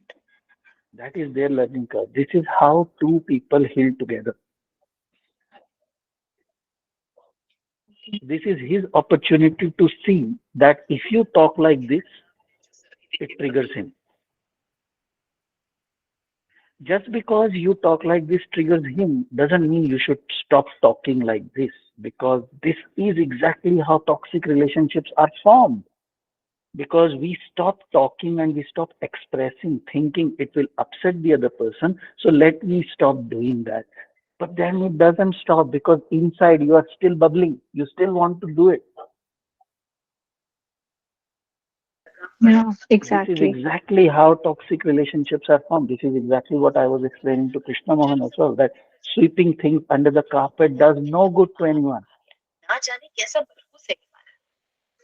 [SPEAKER 2] That is their learning curve. This is how two people heal together. This is his opportunity to see that if you talk like this, it triggers him. Just because you talk like this triggers him doesn't mean you should stop talking like this, because this is exactly how toxic relationships are formed. Because we stop talking and we stop expressing, thinking it will upset the other person. So let me stop doing that. But then it doesn't stop because inside you are still bubbling. You still want to do it.
[SPEAKER 7] Yeah,
[SPEAKER 2] This is
[SPEAKER 7] exactly.
[SPEAKER 2] exactly how toxic relationships are formed. This is exactly what I was explaining to Krishna Mohan as well, that sweeping things under the carpet does no good to anyone.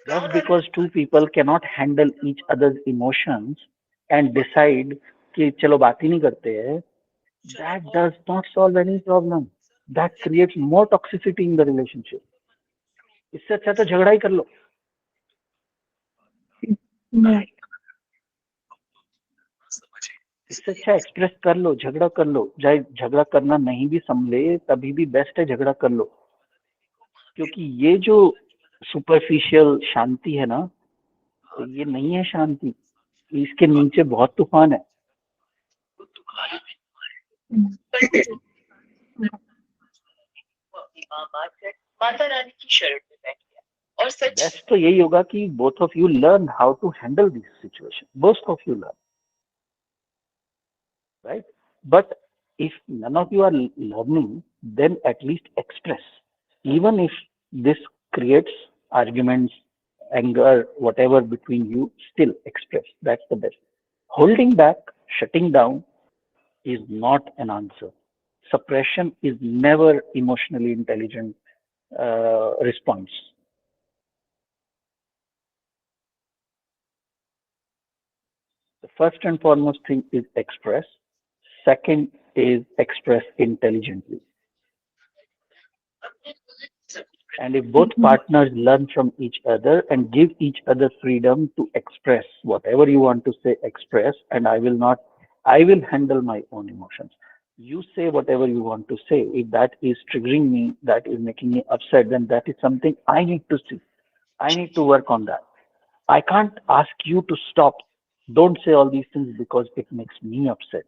[SPEAKER 2] Just because two people cannot handle each other's emotions and decide कि चलो बात ही नहीं करते हैं, that does not solve any problem. That creates more toxicity in the relationship. इससे अच्छा तो झगड़ा ही कर लो.
[SPEAKER 7] Right.
[SPEAKER 2] इससे अच्छा एक्सप्रेस कर लो, झगड़ा कर लो. चाहे झगड़ा करना नहीं भी संभले तभी भी बेस्ट है झगड़ा कर लो. क्योंकि ये जो सुपरफिशियल शांति है ना, ये नहीं है शांति. इसके नीचे बहुत तूफान है.
[SPEAKER 7] Mm.
[SPEAKER 2] बेस्ट तो यही होगा कि both of you learn how to handle this situation. Both of you learn, right? But if none of you are learning, then at least express. Even if this creates arguments, anger, whatever between you, still express. That's the best. Holding back, shutting down is not an answer. Suppression is never emotionally intelligent. response. The first and foremost thing is express. Second is express intelligently. And if both partners learn from each other and give each other freedom to express whatever you want to say, express, and I will handle my own emotions. You say whatever you want to say. If that is triggering me, that is making me upset, then that is something I need to see. I need to work on that. I can't ask you to stop. Don't say all these things because it makes me upset.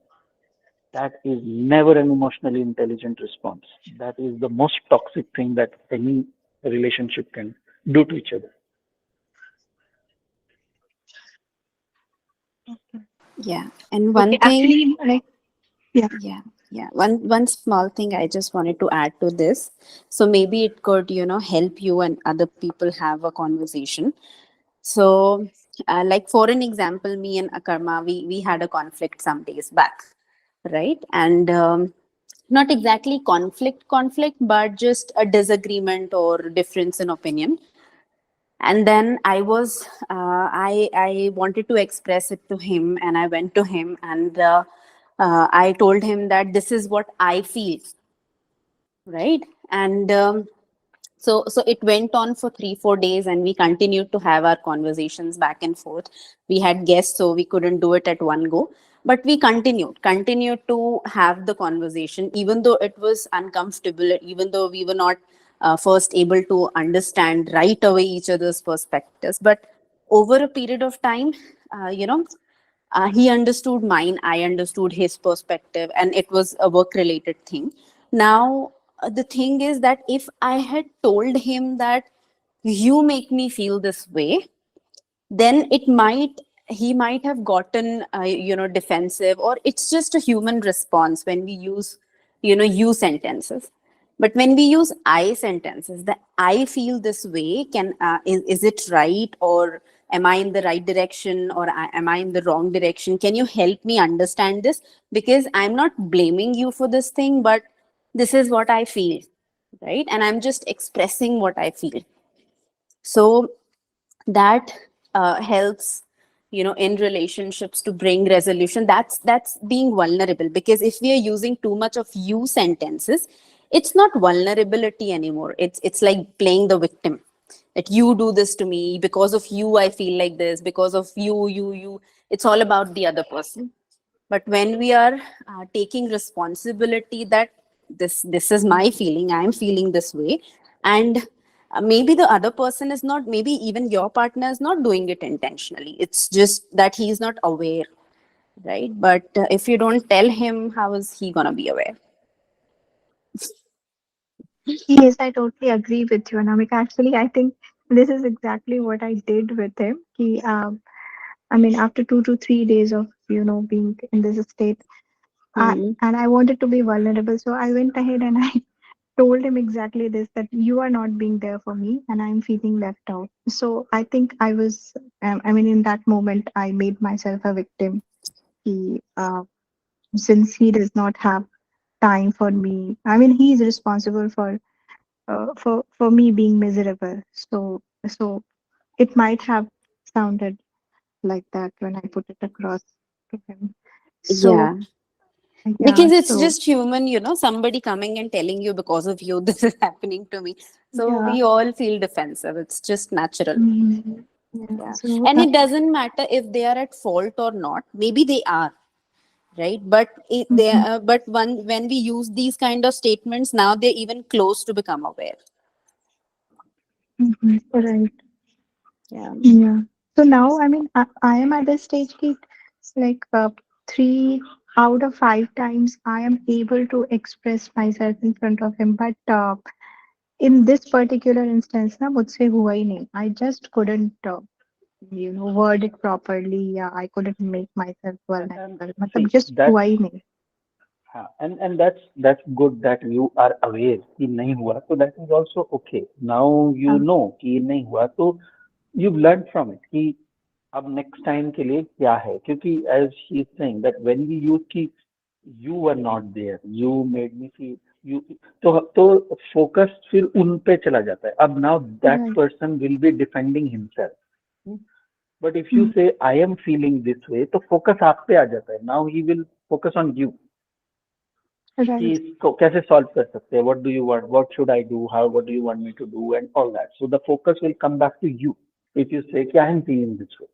[SPEAKER 2] That is never an emotionally intelligent response. That is the most toxic thing that any relationship can do to each other.
[SPEAKER 1] Yeah. And one
[SPEAKER 7] Okay,
[SPEAKER 1] thing,
[SPEAKER 7] actually, like, yeah.
[SPEAKER 1] yeah. One small thing I just wanted to add to this. So maybe it could, help you and other people have a conversation. So, like for an example, me and Akarma, we had a conflict some days back, right? And not exactly conflict, but just a disagreement or difference in opinion. And then I wanted to express it to him, and I went to him, and I told him that this is what I feel, right? And so it went on for 3-4 days, and we continued to have our conversations back and forth. We had guests, so we couldn't do it at one go, but we continued to have the conversation, even though it was uncomfortable, even though we were not first able to understand right away each other's perspectives. But over a period of time, he understood mine, I understood his perspective, and it was a work related thing. Now, the thing is that if I had told him that you make me feel this way, then he might have gotten defensive, or it's just a human response when we use you sentences. But when we use I sentences, the I feel this way, is it right, or am I in the right direction, or am I in the wrong direction? Can you help me understand this? Because I'm not blaming you for this thing, but this is what I feel, right? And I'm just expressing what I feel. So that helps, in relationships, to bring resolution. That's being vulnerable, because if we are using too much of you sentences, it's not vulnerability anymore. It's like playing the victim, that you do this to me, because of you I feel like this, because of you. It's all about the other person. But when we are taking responsibility, that this is my feeling, I'm feeling this way, and maybe the other person is not, maybe even your partner is not doing it intentionally, it's just that he's not aware, right? But if you don't tell him, how is he gonna be aware?
[SPEAKER 7] Yes, I totally agree with you, Anamika. Actually, I think this is exactly what I did with him. I mean, after 2 to 3 days of, being in this state,
[SPEAKER 1] Hmm.
[SPEAKER 7] and I wanted to be vulnerable. So I went ahead and I told him exactly this, that you are not being there for me and I'm feeling left out. So I think I mean, in that moment, I made myself a victim. He, since he does not have time for me, I mean, he's responsible for me being miserable. So it might have sounded like that when I put it across to him. So
[SPEAKER 1] Yeah,
[SPEAKER 7] yeah,
[SPEAKER 1] because it's
[SPEAKER 7] so
[SPEAKER 1] just human, somebody coming and telling you, because of you this is happening to me, so
[SPEAKER 7] yeah,
[SPEAKER 1] we all feel defensive. It's just natural.
[SPEAKER 7] yeah.
[SPEAKER 1] Yeah.
[SPEAKER 7] So
[SPEAKER 1] And it doesn't matter if they are at fault or not. Maybe they are, right? But
[SPEAKER 7] mhm,
[SPEAKER 1] when we use these kind of statements, now they're even close to become aware.
[SPEAKER 7] right.
[SPEAKER 1] Yeah.
[SPEAKER 7] Yeah. So now, I mean, I am at the stage that, like, 3 out of 5 times I am able to express myself in front of him. But in this particular instance, na मुझसे हुआ ही नहीं. I just couldn't, word it properly. Yeah, I couldn't make myself
[SPEAKER 2] And
[SPEAKER 7] vulnerable. मतलब
[SPEAKER 2] see
[SPEAKER 7] just
[SPEAKER 2] that,
[SPEAKER 7] हुआ ही नहीं.
[SPEAKER 2] and that's good that you are aware कि नहीं हुआ, so that is also okay. Now you
[SPEAKER 7] हाँ,
[SPEAKER 2] know कि ये नहीं हुआ, तो you've learned from it कि अब next time के लिए क्या है, क्योंकि as she is saying that when we use कि you were not there, you made me feel, you तो फोकस फिर उन पे चला जाता है. अब now that
[SPEAKER 7] Right.
[SPEAKER 2] person will be defending himself. But if you say I am feeling this way, तो फोकस आप पे आ जाता है. Now he will focus on you. कि
[SPEAKER 7] Right.
[SPEAKER 2] इसको कैसे सॉल्व कर सकते हैं, what do you want, what should I do, how what do you want me to do and all that. So the focus will come back to you if you say कि I am feeling this way.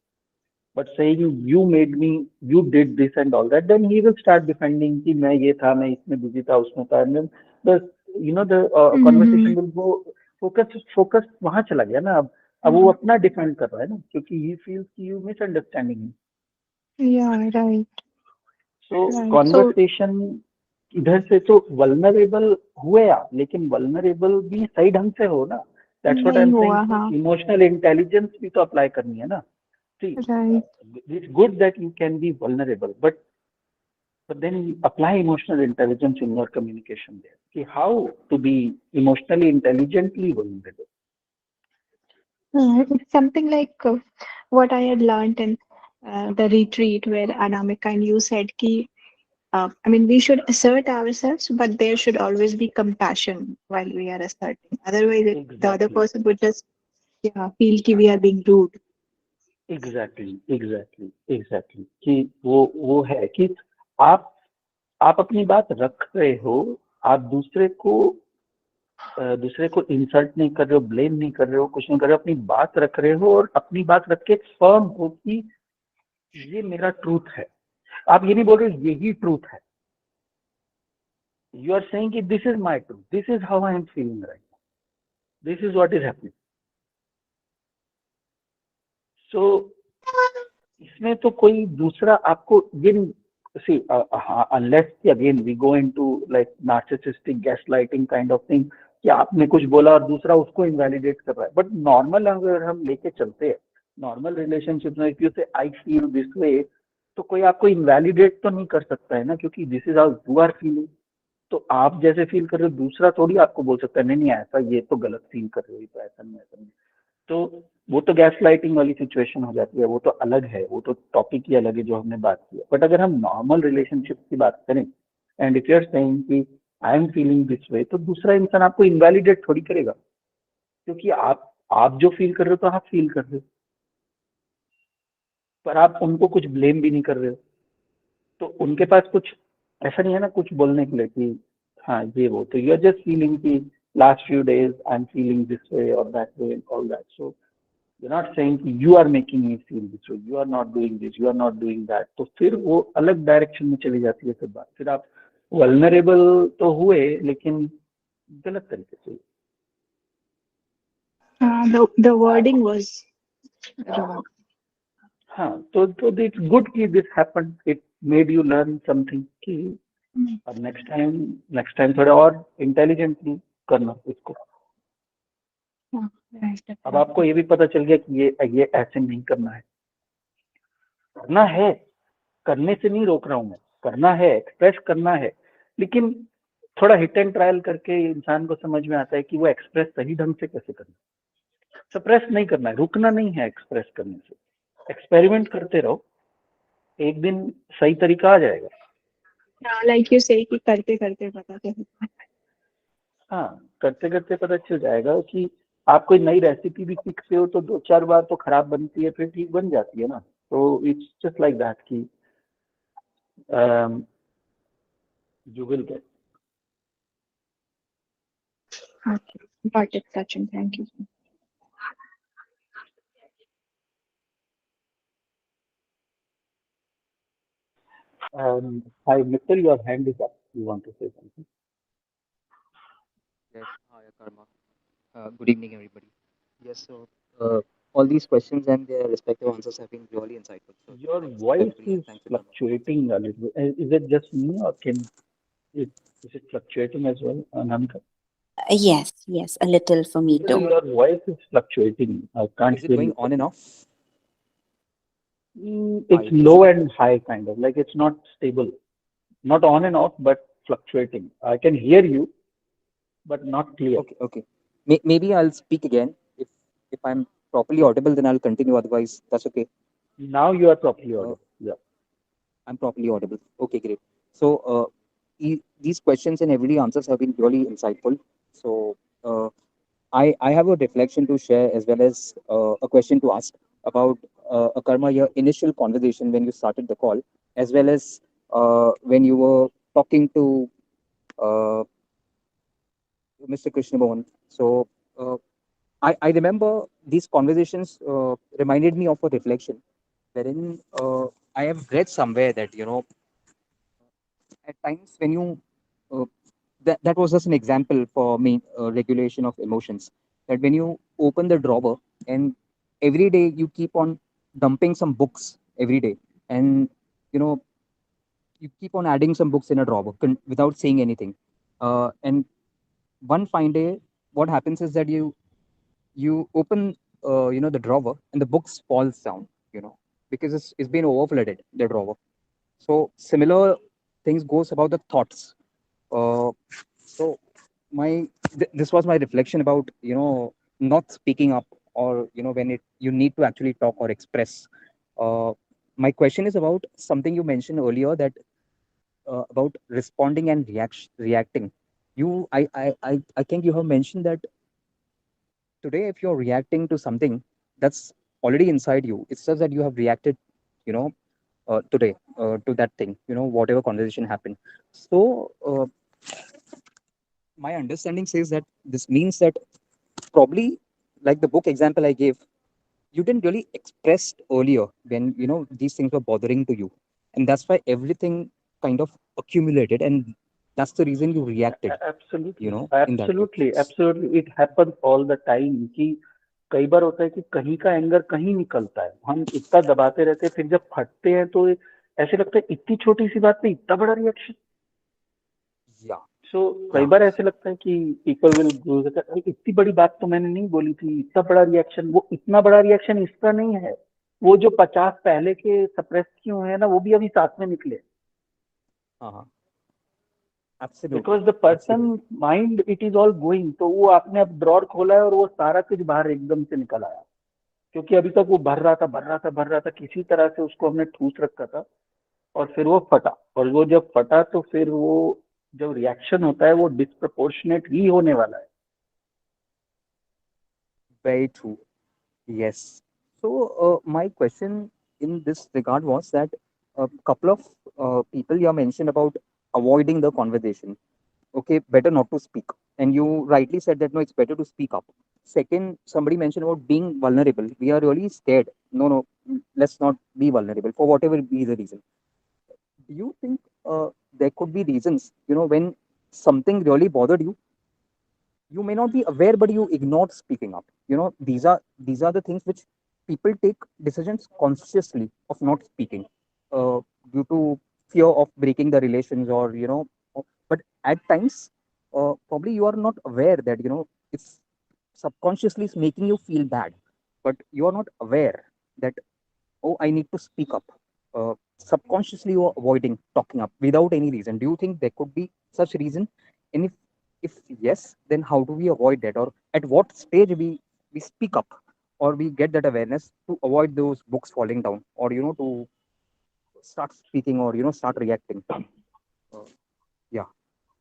[SPEAKER 2] But saying you made me, you did this and all that, then he will start defending कि मैं ये था, मैं इसमें busy था, उसमें था, and the you know the conversation will go. Focus वहां चला गया ना. अब वो अपना डिफेंड कर रहा है ना, क्योंकि ही फील्स कि you misunderstanding him.
[SPEAKER 7] Yeah, right.
[SPEAKER 2] So
[SPEAKER 7] Right. So,
[SPEAKER 2] conversation इधर से तो वल्नरेबल हुए आप, लेकिन वल्नरेबल भी सही ढंग से हो ना. दैट्स व्हाट आई
[SPEAKER 7] नहीं
[SPEAKER 2] एम
[SPEAKER 7] हुआ,
[SPEAKER 2] सेइंग.
[SPEAKER 7] हाँ.
[SPEAKER 2] इमोशनल इंटेलिजेंस भी तो अप्लाई करनी है ना. सी,
[SPEAKER 7] Right.
[SPEAKER 2] It's good that you can be vulnerable, but then you apply emotional intelligence in your communication there. कि how to be emotionally intelligently vulnerable.
[SPEAKER 7] It's something like what I had learned in the retreat where Anamika and you said ki, I mean, we should assert ourselves, but there should always be compassion while we are asserting. Otherwise, the other
[SPEAKER 2] Exactly.
[SPEAKER 7] person would just feel ki we are being rude.
[SPEAKER 2] Exactly. कि वो है कि आप अपनी बात रख रहे हो, आप दूसरे को इंसल्ट नहीं कर रहे हो, ब्लेम नहीं कर रहे हो, कुछ नहीं कर रहे हो, अपनी बात रख रहे हो और अपनी बात रख के फर्म हो कि ये मेरा ट्रूथ है. आप ये नहीं बोल रहे हो यही ट्रूथ है. यू आर सेइंग कि this is my truth, this is how I am feeling right now, this is what is happening. So इसमें तो कोई दूसरा आपको ये see unless again we go into like narcissistic gaslighting kind of thing कि आपने कुछ बोला और दूसरा उसको इनवैलिडेट कर रहा है. बट नॉर्मल अगर हम लेके चलते हैं, नॉर्मल रिलेशनशिप में इफ यू से आई फील दिस वे, तो कोई आपको इनवैलिडेट तो नहीं कर सकता है ना, क्योंकि this is how you are feeling. तो आप जैसे फील कर रहे हो, दूसरा थोड़ी आपको बोल सकता है नहीं नहीं ऐसा, ये तो गलत फील कर रहे हो, तो ऐसा नहीं, ऐसा नहीं. तो वो तो गैस लाइटिंग वाली सिचुएशन हो जाती है, वो तो अलग है, वो तो टॉपिक ही अलग है जो हमने बात की है. बट अगर हम नॉर्मल रिलेशनशिप की बात करें and if you are saying कि I am feeling this way, तो दूसरा इंसान आपको इनवैलिडेट थोड़ी करेगा, क्योंकि आप जो फील कर रहे हो तो आप फील कर रहे हो, पर आप उनको कुछ ब्लेम भी नहीं कर रहे हो. तो उनके पास कुछ ऐसा नहीं है ना कुछ बोलने के लिए कि हाँ ये वो. तो यू आर जस्ट फीलिंग कि last few days I am feeling this way और that way and all that. So you're not saying कि you are making me feel this way, you are not doing this, you are not doing that. तो फिर वो अलग direction में चली जाती है. फिर बात, फिर आप वल्नरेबल तो हुए लेकिन गलत तरीके से.
[SPEAKER 7] The wording was wrong.
[SPEAKER 2] हाँ, तो इट्स गुड कि this happened, it made you learn something कि अब नेक्स्ट टाइम थोड़ा और इंटेलिजेंटली करना इसको.
[SPEAKER 7] Right.
[SPEAKER 2] अब आपको ये भी पता चल गया कि ये ऐसे नहीं करना है. करना है, करने से नहीं रोक रहा हूं मैं, करना है, एक्सप्रेस करना है, लेकिन थोड़ा हिट एंड ट्रायल करके इंसान को समझ में आता है कि वो एक्सप्रेस सही ढंग से कैसे करना है. सप्रेस नहीं करना है, रुकना नहीं है एक्सप्रेस करने से. एक्सपेरिमेंट करते रहो, एक दिन सही तरीका आ जाएगा.
[SPEAKER 7] Like you say कि करते करते पता चलता है.
[SPEAKER 2] हाँ, करते करते पता चल जाएगा कि आप कोई नई रेसिपी भी सीखते हो तो 2-4 बार तो खराब बनती है, फिर ठीक बन जाती है ना. तो इट्स जस्ट लाइक दैट कि you will get.
[SPEAKER 7] Okay. Got it, Sachin. Thank you.
[SPEAKER 2] Hi, Mittal, your hand is up. You want to say something?
[SPEAKER 8] Yes, hi Karma. Good evening, everybody. Yes, so all these questions and their respective answers have been really insightful. So
[SPEAKER 2] Your
[SPEAKER 8] thanks
[SPEAKER 2] voice
[SPEAKER 8] everybody and
[SPEAKER 2] is
[SPEAKER 8] thanks to Karma.
[SPEAKER 2] fluctuating a little bit. Is it just me or is it fluctuating as well, Anamika?
[SPEAKER 1] Yes, a little for me too.
[SPEAKER 2] Your voice is fluctuating. I can't
[SPEAKER 8] Is it
[SPEAKER 2] hear
[SPEAKER 8] going
[SPEAKER 2] you.
[SPEAKER 8] on and off?
[SPEAKER 2] It's low and high, kind of like it's not stable. Not on and off, but fluctuating. I can hear you, but not clear.
[SPEAKER 8] Okay. Maybe I'll speak again. If I'm properly audible, then I'll continue. Otherwise, that's okay.
[SPEAKER 2] Now you are properly audible. Yeah.
[SPEAKER 8] I'm properly audible. Okay, great. So these questions and everyday answers have been really insightful. So I have a reflection to share as well as a question to ask about Akarma, your initial conversation when you started the call, as well as when you were talking to uh, Mr. Krishna Mohan. So I remember these conversations reminded me of a reflection wherein I have read somewhere that, at times when you uh, that was just an example for me, regulation of emotions, that when you open the drawer and every day you keep on dumping some books every day, and you know you keep on adding some books in a drawer without saying anything, and one fine day what happens is that you open the drawer and the books falls down, because it's been overflooded, the drawer. So similar things goes about the thoughts. So this was my reflection about not speaking up, or when you need to actually talk or express. Uh, my question is about something you mentioned earlier, that about responding and reacting. I think you have mentioned that today, if you're reacting to something that's already inside you, it's just that you have reacted, you know today, to that thing, whatever conversation happened. So my understanding says that this means that probably, like the book example I gave, you didn't really express earlier when these things were bothering to you, and that's why everything kind of accumulated, and that's the reason you reacted,
[SPEAKER 2] Absolutely,
[SPEAKER 8] in that way.
[SPEAKER 2] absolutely, absolutely. It happens all the time कि कई बार होता है कि कहीं का anger कहीं निकलता है, हम इतना दबाते रहते हैं, फिर जब फटते हैं तो ऐसे लगता है इतनी छोटी सी बात पे इतना बड़ा रिएक्शन.
[SPEAKER 8] Yeah,
[SPEAKER 2] सो कई
[SPEAKER 8] yeah.
[SPEAKER 2] बार ऐसे लगता है कि पीपल विल अरे इतनी बड़ी बात तो मैंने नहीं बोली थी, इतना बड़ा रिएक्शन, वो इतना बड़ा रिएक्शन इसका नहीं है, वो जो 50 पहले के सप्रेस किए हुए हैं ना, वो भी अभी साथ में निकले.
[SPEAKER 8] Uh-huh. Absolutely,
[SPEAKER 2] because the person
[SPEAKER 8] absolutely.
[SPEAKER 2] Mind it is all going, तो वो आपने अब ड्रॉर खोला है और वो सारा कुछ बाहर एकदम से निकल आया, क्योंकि अभी तक वो भर रहा था भर रहा था भर रहा था, किसी तरह से उसको हमने ठूस रखा था, और फिर वो फटा. और वो जब फटा तो फिर वो जो रिएक्शन होता है वो डिस्प्रपोर्शनेट ही होने वाला है.
[SPEAKER 8] Very true. Yes. So, my question in this regard was that a couple of people you have mentioned about avoiding the conversation. Okay, better not to speak. And you rightly said that no, it's better to speak up. Second, somebody mentioned about being vulnerable. We are really scared. No, no, let's not be vulnerable for whatever be the reason. Do you think there could be reasons, when something really bothered you? You may not be aware, but you ignore speaking up. These are the things which people take decisions consciously of not speaking, uh, due to fear of breaking the relations, or but at times, probably you are not aware that it's subconsciously is making you feel bad, but you are not aware that, oh, I need to speak up. Subconsciously you are avoiding talking up without any reason. Do you think there could be such reason? And if yes, then how do we avoid that? Or at what stage we speak up, or we get that awareness to avoid those books falling down, or to start speaking, or start reacting? Uh, yeah.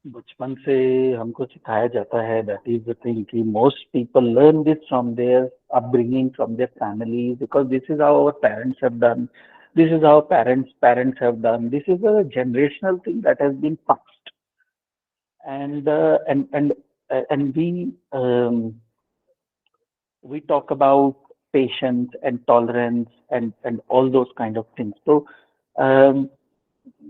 [SPEAKER 2] बचपन से हमको सिखाया जाता है, that is the thing कि most people learn this from their upbringing, from their family, because this is how our parents have done, this is how parents have done, this is a generational thing that has been passed. And we talk about patience and tolerance and all those kind of things. Um,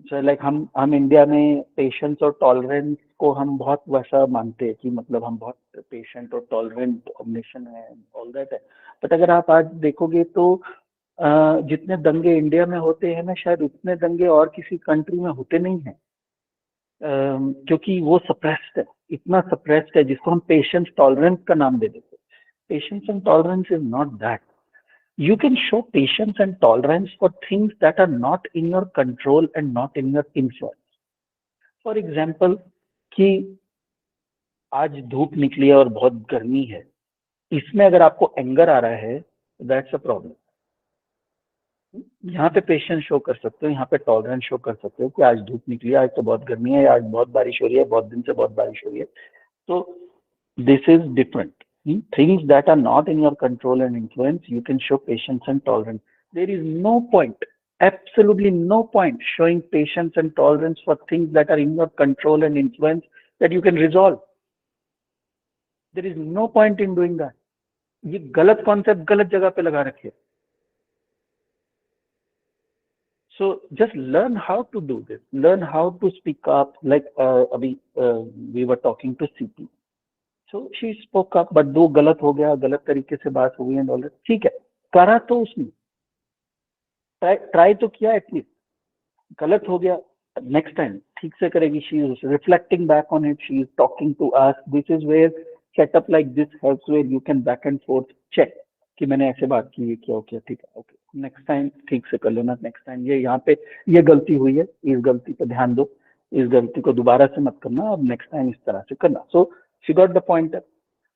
[SPEAKER 2] so like हम India में patience और tolerance को हम बहुत वैसा मानते हैं कि मतलब हम बहुत पेशेंट और टॉलरेंट नेशन है, ऑल दैट है. बट अगर आप आज देखोगे तो जितने दंगे इंडिया में होते हैं ना, शायद उतने दंगे और किसी कंट्री में होते नहीं हैं, क्योंकि वो सप्रेस्ड है, इतना सप्रेस्ड है, जिसको हम पेशेंस टॉलरेंस का नाम दे देते हैं. Patience and tolerance is not that. You can show patience and tolerance for things that are not in your control and not in your influence. For example, कि आज धूप निकली है और बहुत गर्मी है, इसमें अगर आपको एंगर आ रहा है, that's a problem. यहाँ पे पेशेंस शो कर सकते हो, यहाँ पे टॉलरेंस शो कर सकते हो कि आज धूप निकली है, आज तो बहुत गर्मी है, आज बहुत बारिश हो रही है, बहुत दिन से बहुत बारिश हो रही है. So this is different. Things that are not in your control and influence, you can show patience and tolerance. There is no point, absolutely no point showing patience and tolerance for things that are in your control and influence that you can resolve. There is no point in doing that. ये गलत concept गलत जगह पे लगा रखे. So just learn how to do this. Learn how to speak up. Like abhi we were talking to CP. So she spoke up, but दो गलत हो गया, गलत तरीके से बात हो गई एंड ऑल. ठीक है, करा तो उसने, ट्राई तो किया एटलीस्ट. गलत हो गया, नेक्स्ट टाइम ठीक से करेगी. She is reflecting back on it, she is talking to us. This is where setup like this helps, where you can back and forth check कि मैंने ऐसे बात की, क्या हो गया, ठीक है, ओके, नेक्स्ट टाइम ठीक से कर लेना. नेक्स्ट टाइम ये यहाँ पे ये गलती हुई है, इस गलती पे ध्यान दो, इस गलती को दोबारा से मत करना, अब नेक्स्ट टाइम इस तरह से करना. So she got the point.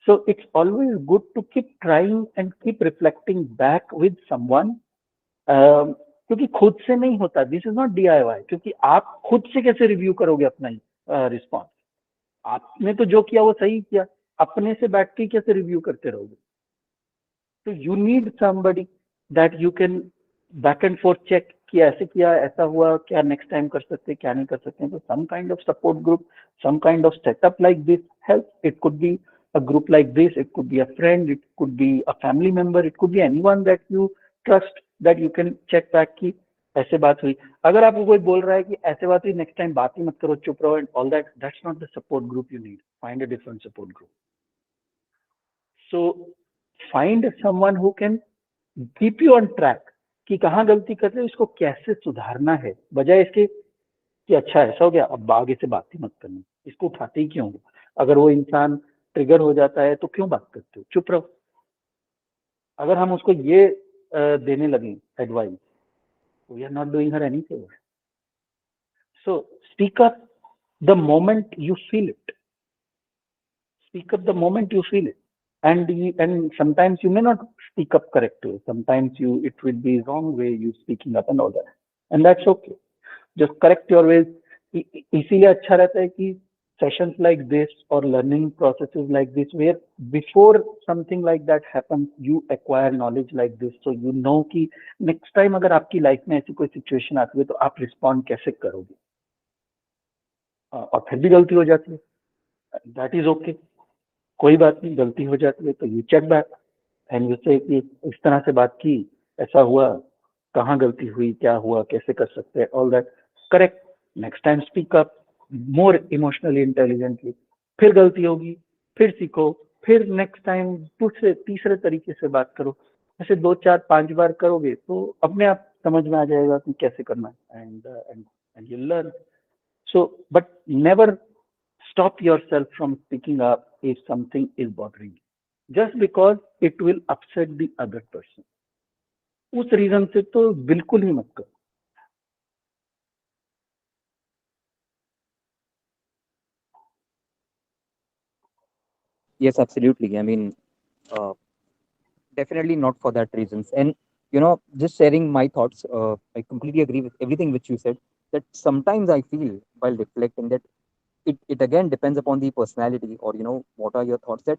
[SPEAKER 2] So it's always good to keep trying and keep reflecting back with someone. क्योंकि खुद से नहीं होता. This is not DIY. क्योंकि आप खुद से कैसे रिव्यू करोगे अपना रिस्पॉन्स? आपने तो जो किया वो सही किया, अपने से बैठ के कैसे रिव्यू करते रहोगे? तो you need somebody that you can back and forth check कि ऐसे किया, ऐसा हुआ, क्या नेक्स्ट टाइम कर सकते, क्या नहीं कर सकते. तो some kind of support group, some kind of setup like this helps. It could be a group like this, it could be a friend, it could be a family member, it could be anyone that you trust, that you can check back कि ऐसे बात हुई. अगर आपको कोई बोल रहा है कि ऐसे बात हुई, नेक्स्ट टाइम बात ही मत करो, चुप रहो and all that, that's not the support group you need. Find a different support group. So find someone who can keep you on track कि कहाँ गलती कर रहे हो, इसको कैसे सुधारना है, बजाय इसके कि अच्छा ऐसा हो गया, अब आगे से बात ही मत करनी, इसको उठाते ही क्यों हो. अगर वो इंसान ट्रिगर हो जाता है तो क्यों बात करते हो, चुप रहो. अगर हम उसको ये देने लगे advice, we are not doing her any favour. So speak up the moment you feel it. Speak up the moment you feel it. And sometimes you may not speak up correctly. Sometimes it will be wrong way you speaking up and all that. And that's okay. Just correct your ways. इसीलिए अच्छा रहता है कि sessions like this or learning processes like this, where before something like that happens, you acquire knowledge like this, so you know कि next time अगर आपकी life में ऐसी कोई situation आती है तो आप respond कैसे करोगे. और फिर भी गलती हो जाती है, that is okay. कोई बात नहीं, गलती हो जाती है तो you check back and you say कि इस तरह से बात की, ऐसा हुआ, कहाँ गलती हुई, क्या हुआ, कैसे कर सकते हैं, all that correct. Next time speak up more emotionally intelligently. फिर गलती होगी, फिर सीखो, फिर नेक्स्ट टाइम दूसरे तीसरे तरीके से बात करो. ऐसे 2 4 5 बार करोगे तो अपने आप समझ में आ जाएगा कि कैसे करना है. And you learn. So but never stop yourself from speaking up if something is bothering you, just because it will upset the other person. उस रीजन से तो बिल्कुल ही मत करो.
[SPEAKER 8] Yes, absolutely. I mean, definitely not for that reasons. And you know, just sharing my thoughts, I completely agree with everything which you said. That sometimes I feel while reflecting that it again depends upon the personality, or you know, what are your thoughts, that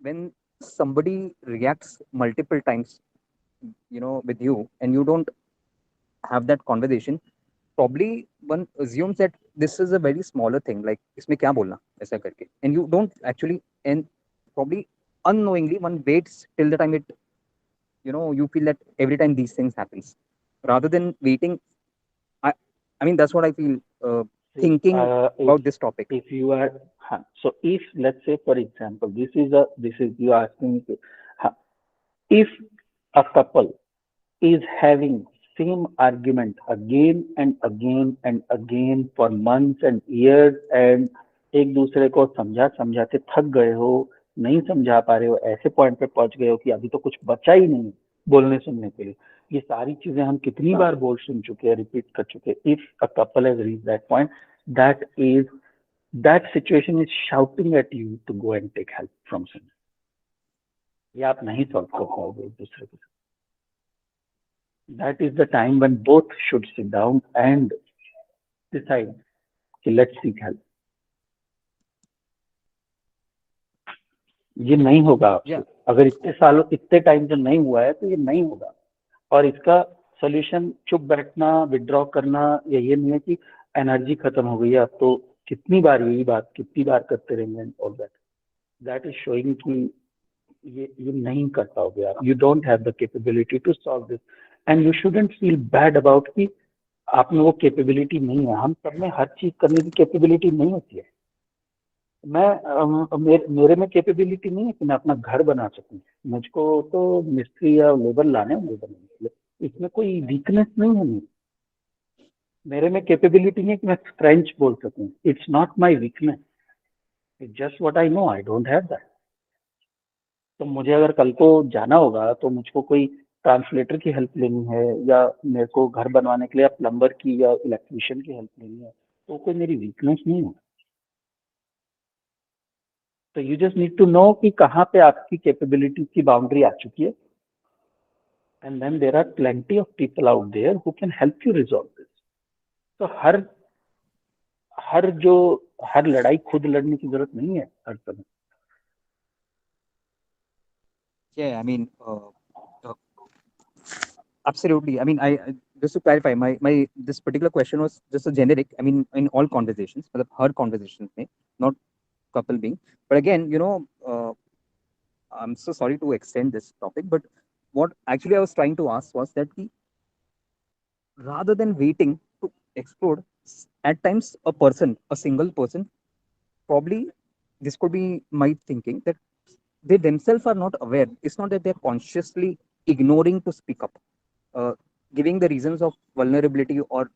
[SPEAKER 8] when somebody reacts multiple times, you know, with you, and you don't have that conversation, probably one assumes that this is a very smaller thing, like इसमें क्या बोलना ऐसा करके, and you don't actually, and probably unknowingly one waits till the time it, you know, you feel that every time these things happens, rather than waiting. I I mean that's what I feel, thinking about this topic.
[SPEAKER 2] If you are, so if let's say for example, this is you asking, if a couple is having same argument again and again and again for months and years, and एक दूसरे को समझाते थक गए हो, नहीं समझा पा रहे हो, ऐसे पॉइंट पे पहुंच गए हो कि अभी तो कुछ बचा ही नहीं बोलने सुनने के लिए. ये सारी चीजें हम कितनी बार बोल सुन चुके हैं, रिपीट कर चुके हैं. If a couple has reached that point, that situation is shouting at you to go and take help from someone. ये आप नहीं सॉल्व कर पाओगे एक दूसरे के साथ. that is the time when both should sit down and decide कि let's seek help. ये नहीं होगा आपसे
[SPEAKER 8] Yeah.
[SPEAKER 2] अगर इतने टाइम से नहीं हुआ है तो ये नहीं होगा और इसका सोल्यूशन चुप बैठना विड्रॉ करना ये नहीं है कि एनर्जी खत्म हो गई है अब तो कितनी बार यही बात कितनी बार करते रहेंगे और दैट इज शोइंग कि ये नहीं कर पाओगे आप you don't have the capability to solve this and you shouldn't feel bad about कि आप में वो कैपेबिलिटी नहीं है हम सब में हर चीज करने की कैपेबिलिटी नहीं होती है मेरे में कैपेबिलिटी नहीं है कि मैं अपना घर बना सकूं मुझको तो मिस्त्री या लेबर लाने होंगे बनाने के लिए इसमें कोई वीकनेस नहीं है मेरे में कैपेबिलिटी नहीं है कि मैं फ्रेंच बोल सकूं it's not my weakness it's just what I know I don't have that तो मुझे अगर कल को जाना होगा तो मुझको कोई ट्रांसलेटर की हेल्प लेनी है या मेरे को घर बनवाने के लिए या प्लम्बर की या इलेक्ट्रिशियन की हेल्प लेनी है तो कोई मेरी वीकनेस नहीं है तो you just need to know कि कहाँ पे आपकी कैपेबिलिटी की बाउंड्री आ चुकी है and then there are plenty of people out there who can help you resolve this तो हर लड़ाई खुद लड़ने की जरूरत नहीं है हर समय
[SPEAKER 8] Yeah, I mean, absolutely. I mean, just to clarify, my this particular question was just a generic. I mean, in all conversations, मतलब हर conversations में, not couple being. But again, I'm so sorry to extend this topic, but what actually I was trying to ask was that rather than waiting to explode, at times a single person, probably this could be my thinking that they themselves are not aware. It's not that they're consciously ignoring to speak up, giving the reasons of vulnerability or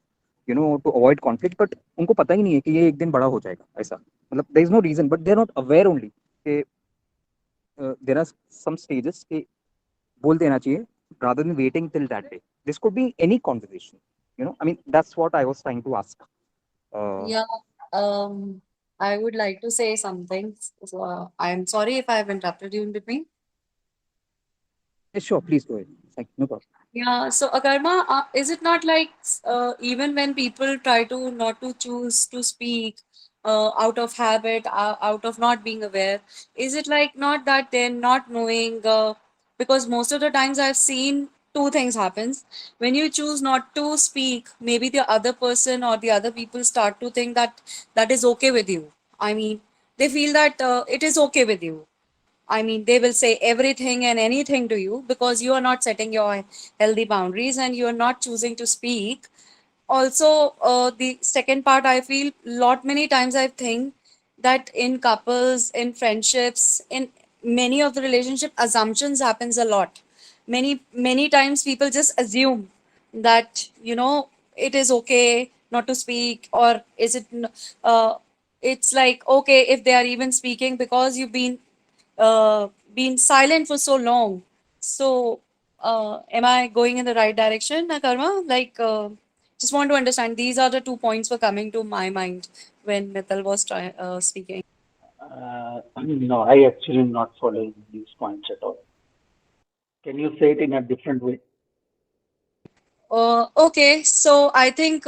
[SPEAKER 8] to avoid conflict, but उनको पता ही नहीं है कि ये एक दिन बड़ा हो जाएगा ऐसा मतलब there is no reason, but they are not aware only कि there are some stages कि बोल देना चाहिए rather than waiting till that day. This could be any conversation, I mean that's what I was trying to ask.
[SPEAKER 5] Yeah, I would like to say something. So, I'm sorry if I have interrupted you in between.
[SPEAKER 8] Sure, please go ahead. No problem.
[SPEAKER 5] Yeah, so Akarma, is it not like even when people try to not to choose to speak out of habit, out of not being aware, is it like not that they're not knowing? Because most of the times I've seen two things happens. When you choose not to speak, maybe the other person or the other people start to think that that is okay with you. I mean, they feel that it is okay with you. I mean, they will say everything and anything to you because you are not setting your healthy boundaries and you are not choosing to speak. Also, the second part, I feel lot many times I think that in couples, in friendships, in many of the relationship, assumptions happens a lot. Many times people just assume that it is okay not to speak, or is it it's like okay if they are even speaking because you've been silent for so long. So, am I going in the right direction, Karma? Like, just want to understand. These are the 2 points were coming to my mind when Mithal was speaking.
[SPEAKER 2] no I actually am not following these points at all can you say it in a different way
[SPEAKER 5] Okay, so I think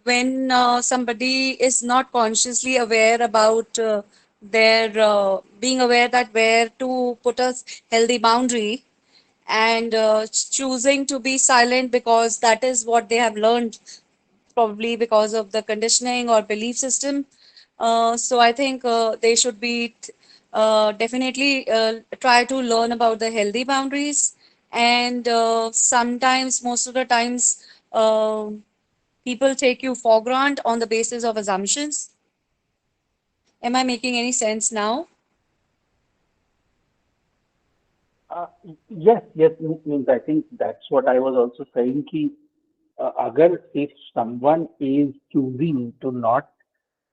[SPEAKER 5] when somebody is not consciously aware about their being aware that where to put a healthy boundary and choosing to be silent because that is what they have learned, probably because of the conditioning or belief system. So I think they should be definitely try to learn about the healthy boundaries. And sometimes, most of the times, people take you for granted on the basis of assumptions. Am I making any sense now?
[SPEAKER 2] yes means I think that's what I was also saying कि agar if someone is choosing to not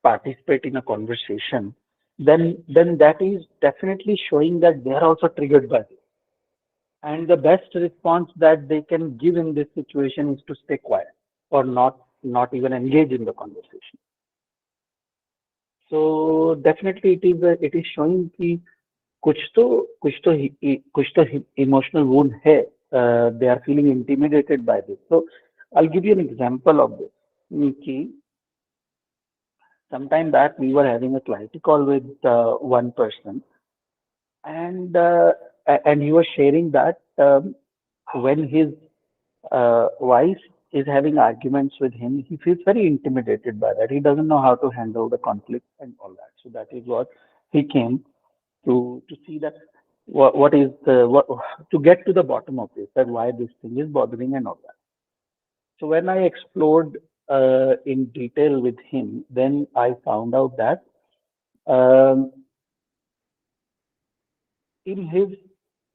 [SPEAKER 2] participate in a conversation then that is definitely showing that they are also triggered by it and the best response that they can give in this situation is to stay quiet or not even engage in the conversation so definitely it is showing कि कुछ तो emotional wound है they are feeling intimidated by this. So I'll give you an example of this. Nikki, sometime back we were having a clarity call with one person, and he was sharing that when his wife is having arguments with him, he feels very intimidated by that. He doesn't know how to handle the conflict and all that. So that is what he came to see that what is the what to get to the bottom of this, that why this thing is bothering and all that. So when I explored in detail with him, then I found out that um, in his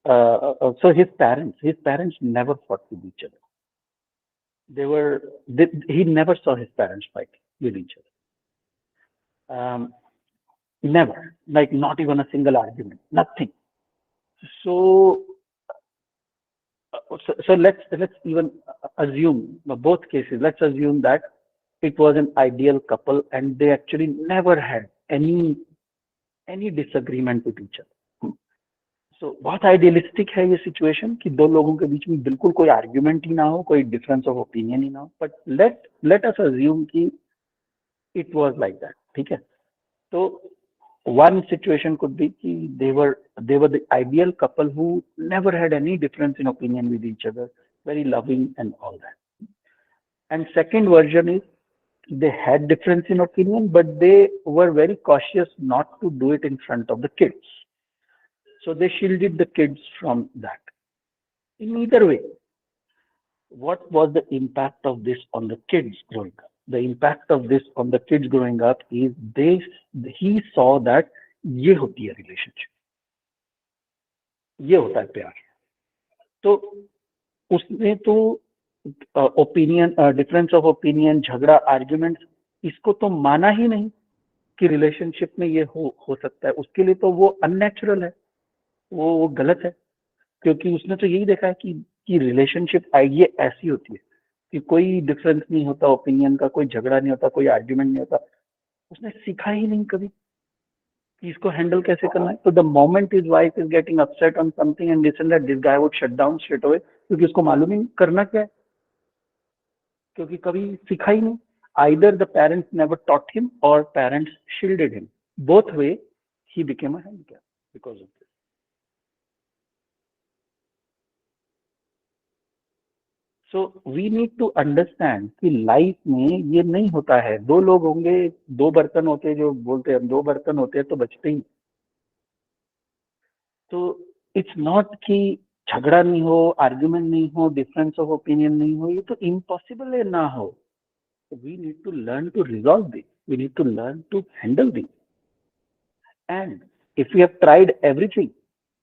[SPEAKER 2] so his parents never fought with each other. He never saw his parents fight with each other. Never, like not even a single argument, nothing. So so let's even assume both cases. Let's assume that it was an ideal couple and they actually never had any disagreement with each other. So बहुत idealistic है ये situation कि दो लोगों के बीच में बिल्कुल कोई आर्ग्यूमेंट ही ना हो, कोई डिफरेंस ऑफ ओपिनियन ही ना हो. बट लेट अस अज्यूम कि इट वाज लाइक दैट. ठीक है. तो one situation could be कि they were the ideal couple who never had any difference in opinion with each other, very loving and all that. And second version is they had difference in opinion, but they were very cautious not to do it in front of the kids. So they shielded the kids from that. In either way, what was the impact of this on the kids growing up? The impact of this on the kids growing up is he saw that ये होती है relationship, ये होता है प्यार. तो उसने तो ओपिनियन, डिफरेंस ऑफ ओपिनियन, झगड़ा, आर्ग्यूमेंट्स, इसको तो माना ही नहीं कि रिलेशनशिप में ये हो सकता है. उसके लिए तो वो अननेचुरल है, वो गलत है, क्योंकि उसने तो यही देखा है कि रिलेशनशिप ये ऐसी होती है कि कोई डिफरेंस नहीं होता ओपिनियन का, कोई झगड़ा नहीं होता, कोई आर्ग्यूमेंट नहीं होता. उसने सीखा ही नहीं कभी कि इसको हैंडल कैसे करना है. तो the moment his wife is getting upset on something and this and that, this guy would shut down straight away, क्योंकि उसको मालूम ही नहीं करना क्या है, क्योंकि कभी सीखा ही नहीं. Either the parents never taught him or parents shielded him. Both way, he became a handicap because of this. So we need to understand कि लाइफ में ये नहीं होता है. दो लोग होंगे, दो बर्तन होते हैं, जो बोलते हैं दो बर्तन होते हैं तो बचते ही. तो इट्स नॉट कि झगड़ा नहीं हो, आर्ग्यूमेंट नहीं हो, डिफरेंस ऑफ ओपिनियन नहीं हो, ये तो इम्पॉसिबल है ना हो. We need to learn to resolve this. We need to learn to handle this. And if we have tried everything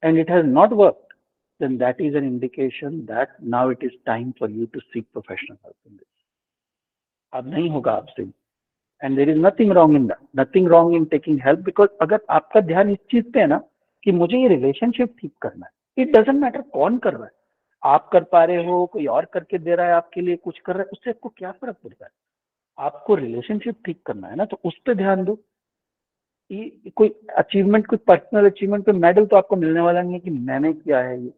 [SPEAKER 2] and it has not worked, then that is an indication that now it is time for you to seek professional help in this. अब नहीं होगा आपसे. And there is nothing wrong in that. Nothing wrong in taking help, because अगर आपका ध्यान इस चीज पे है ना कि मुझे ये रिलेशनशिप ठीक करना है, it doesn't matter कौन कर रहा है. आप कर पा रहे हो, कोई और करके दे रहा है आपके लिए, कुछ कर रहा है, उससे आपको क्या फर्क पड़ता है. आपको रिलेशनशिप ठीक करना है ना, तो उस पर ध्यान दो. कोई अचीवमेंट, कोई पर्सनल अचीवमेंट पे मेडल तो आपको मिलने वाला नहीं है कि मैंने किया है, ये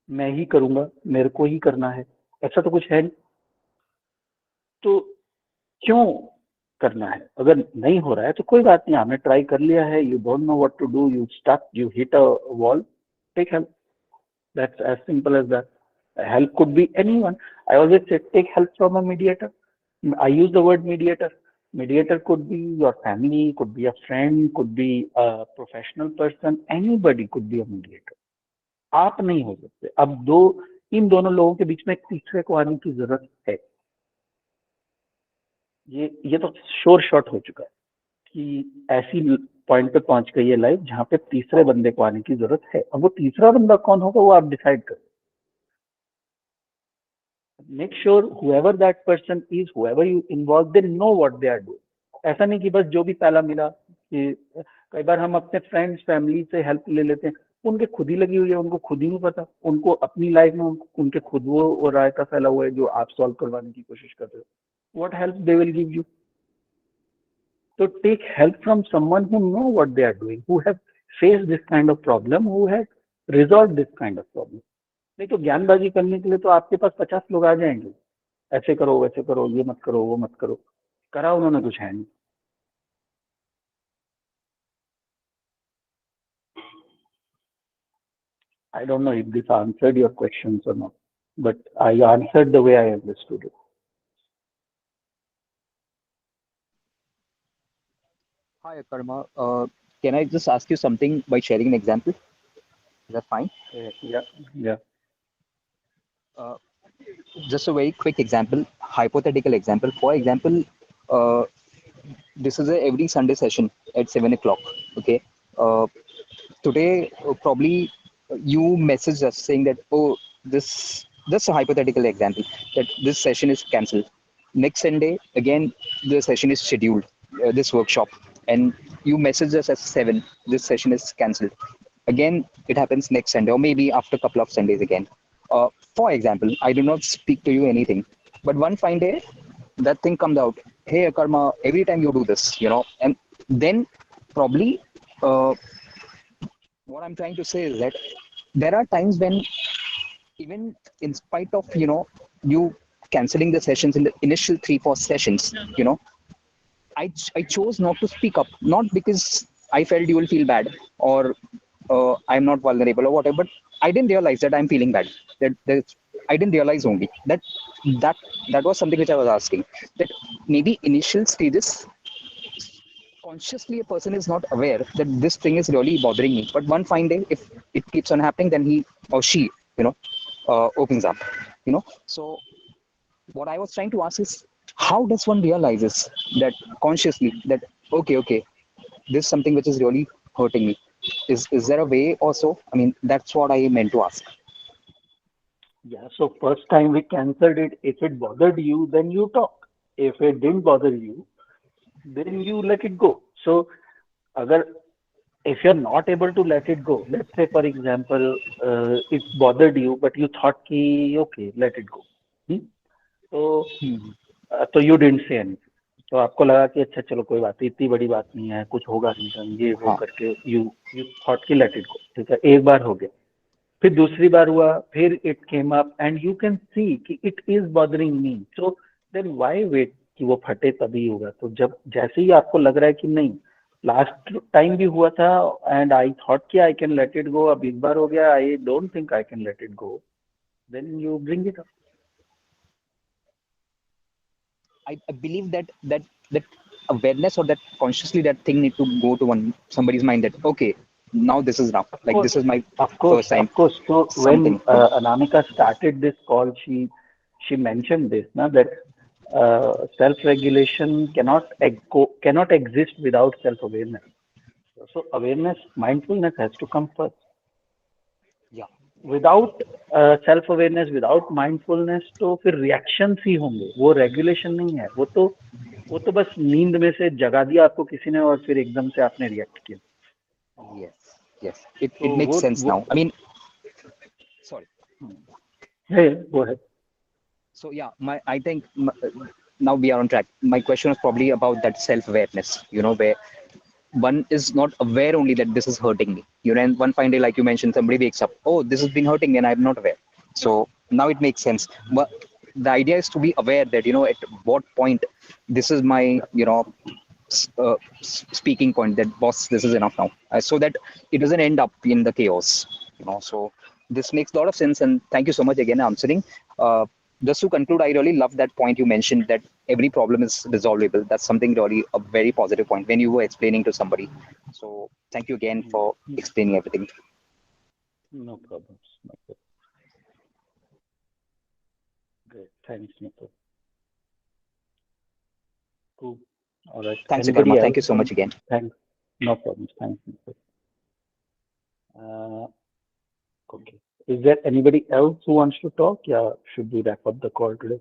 [SPEAKER 2] मैं ही करूंगा, मेरे को ही करना है, ऐसा तो कुछ है नहीं. तो क्यों करना है? अगर नहीं हो रहा है तो कोई बात नहीं, आपने ट्राई कर लिया है, you don't know what to do, you stuck, you hit a wall, take help. That's as simple as that. Help could be anyone. I always say take help from a mediator. I use the word mediator. Mediator could be your family, could be a friend, could be a professional person. Anybody could be a mediator. आप नहीं हो सकते. अब इन दोनों लोगों के बीच में एक तीसरे को आने की जरूरत है. ये तो श्योर शॉट हो चुका है कि ऐसी पॉइंट पे पहुंच गई है लाइफ जहाँ पे तीसरे बंदे को आने की जरूरत है. अब वो तीसरा बंदा कौन होगा वो आप डिसाइड करें. Make sure whoever that person is, whoever you involve, they know what they are doing. ऐसा नहीं कि बस जो भी पहला मिला. कि कई बार हम अपने फ्रेंड्स, फैमिली से हेल्प ले लेते हैं, उनके खुद ही लगी हुई है, उनको खुद ही नहीं पता, उनको अपनी लाइफ में उनके खुद वो रायता फैला हुआ है जो आप सॉल्व करवाने की कोशिश कर रहे हो. What help they will give you? So take help from someone who know what they are doing, who have faced this kind of problem, who has resolved this kind of problem. नहीं तो ज्ञानबाजी करने के लिए तो आपके पास 50 लोग आ जाएंगे, ऐसे करो वैसे करो, ये मत करो वो मत करो, करा उन्होंने कुछ है नहीं. I don't know if this answered your questions or not, but I answered the way I understood it.
[SPEAKER 8] Hi, Karma. Can I just ask you something by sharing an example? Is that fine?
[SPEAKER 2] Yeah, yeah.
[SPEAKER 8] Uh, just a very quick example, hypothetical example. For example, uh, this is a every Sunday session at 7 o'clock. Okay. Uh, Today, probably you message us saying that, oh, this just a hypothetical example that this session is cancelled. Next Sunday, again, the session is scheduled, this workshop, and you message us at 7, this session is cancelled. Again, it happens next Sunday, or maybe after a couple of Sundays again. For example, I do not speak to you anything, but one fine day, that thing comes out. Hey, Karma, every time you do this, and then probably what I'm trying to say is that there are times when even in spite of you canceling the sessions in the initial 3 4 sessions, I chose not to speak up, not because I felt you will feel bad or I'm not vulnerable or whatever, but I didn't realize that I'm feeling bad. That I didn't realize only that that was something which I was asking. That maybe initial stages consciously a person is not aware that this thing is really bothering me, but one fine day if it keeps on happening, then he or she opens up. So what I was trying to ask is, how does one realizes that consciously that okay, this is something which is really hurting me? Is there a way also? I mean, that's what I meant to ask.
[SPEAKER 2] Yeah, so first time we cancelled it, if it bothered you, then you talk. If it didn't bother you, then you let it go. So, agar, if you're not able to let it go, let's say for example, it bothered you, but you thought ki, okay, let it go. Hmm? So,
[SPEAKER 8] Hmm.
[SPEAKER 2] तो you didn't say anything. तो आपको लगा कि अच्छा चलो कोई बात नहीं, इतनी बड़ी बात नहीं है, कुछ होगा रीजन ये वो
[SPEAKER 8] हाँ.
[SPEAKER 2] करके you thought कि let it go. ठीक है, एक बार हो गया. फिर दूसरी बार हुआ, फिर it came up and you can see कि it is bothering me, so then why wait कि वो फटे तभी होगा. तो जब जैसे ही आपको लग रहा है कि नहीं, लास्ट टाइम भी हुआ था एंड आई थॉट कि I can let it go, अब एक बार हो गया, I don't think I can let it go, then you bring it up.
[SPEAKER 8] I believe that awareness or that consciously that thing need to go to somebody's mind that okay, now this is enough. Like this is my first time.
[SPEAKER 2] Of course. So when
[SPEAKER 8] Something.
[SPEAKER 2] Anamika started this call, she mentioned this, na, that self-regulation cannot exist without self-awareness. So awareness, mindfulness has to come first.
[SPEAKER 8] Yeah.
[SPEAKER 2] Without self-awareness, without mindfulness, तो फिर reactions ही होंगे. वो regulation नहीं है. वो तो बस नींद में से जगा दिया आपको किसी ने और फिर एकदम से आपने react किया.
[SPEAKER 8] Yes. It
[SPEAKER 2] तो
[SPEAKER 8] makes
[SPEAKER 2] वो
[SPEAKER 8] sense
[SPEAKER 2] वो
[SPEAKER 8] now. I mean, sorry.
[SPEAKER 2] Hey, go ahead.
[SPEAKER 8] So yeah, I think now we are on track. My question was probably about that self-awareness, where one is not aware only that this is hurting me. And one fine day, like you mentioned, somebody wakes up, oh, this has been hurting me and I'm not aware. So now it makes sense. But the idea is to be aware that, at what point this is my, speaking point that boss, this is enough now. So that it doesn't end up in the chaos, So this makes a lot of sense. And thank you so much again answering. Just to conclude, I really love that point you mentioned that every problem is resolvable. That's something really a very positive point when you were explaining to somebody. So thank you again for explaining everything.
[SPEAKER 2] No problems. No problems. Great. Thanks, Nikhil. Cool. All right.
[SPEAKER 8] Thanks,
[SPEAKER 2] Anybody
[SPEAKER 8] Karma.
[SPEAKER 2] else?
[SPEAKER 8] Thank you so much again.
[SPEAKER 2] Thanks. No problems. Thanks, Nikhil. Okay. Is there anybody else who wants to talk? Yeah. Should we wrap up the call today?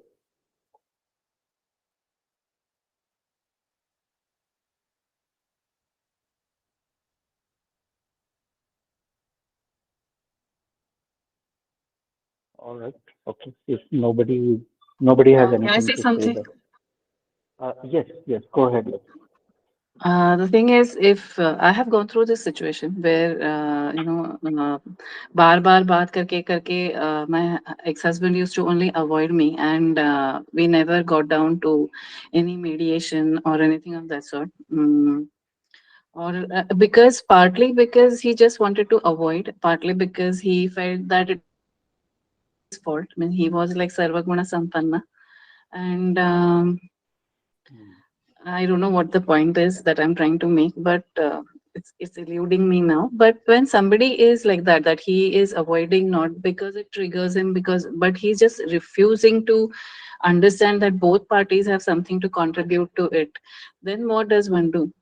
[SPEAKER 2] All right. Okay. If nobody has
[SPEAKER 5] Can I
[SPEAKER 2] anything
[SPEAKER 5] say
[SPEAKER 2] to say,
[SPEAKER 5] something?
[SPEAKER 2] then yes. Go ahead.
[SPEAKER 9] The thing is, if I have gone through this situation where बार बार बात करके करके my ex-husband used to only avoid me, and we never got down to any mediation or anything of that sort. Or because partly because he just wanted to avoid, partly because he felt that it's his fault. I mean, he was like Sarvaguna Sampanna, and I don't know what the point is that I'm trying to make, but it's eluding me now. But when somebody is like that, that he is avoiding not because it triggers him, because but he's just refusing to understand that both parties have something to contribute to it, then what does one do?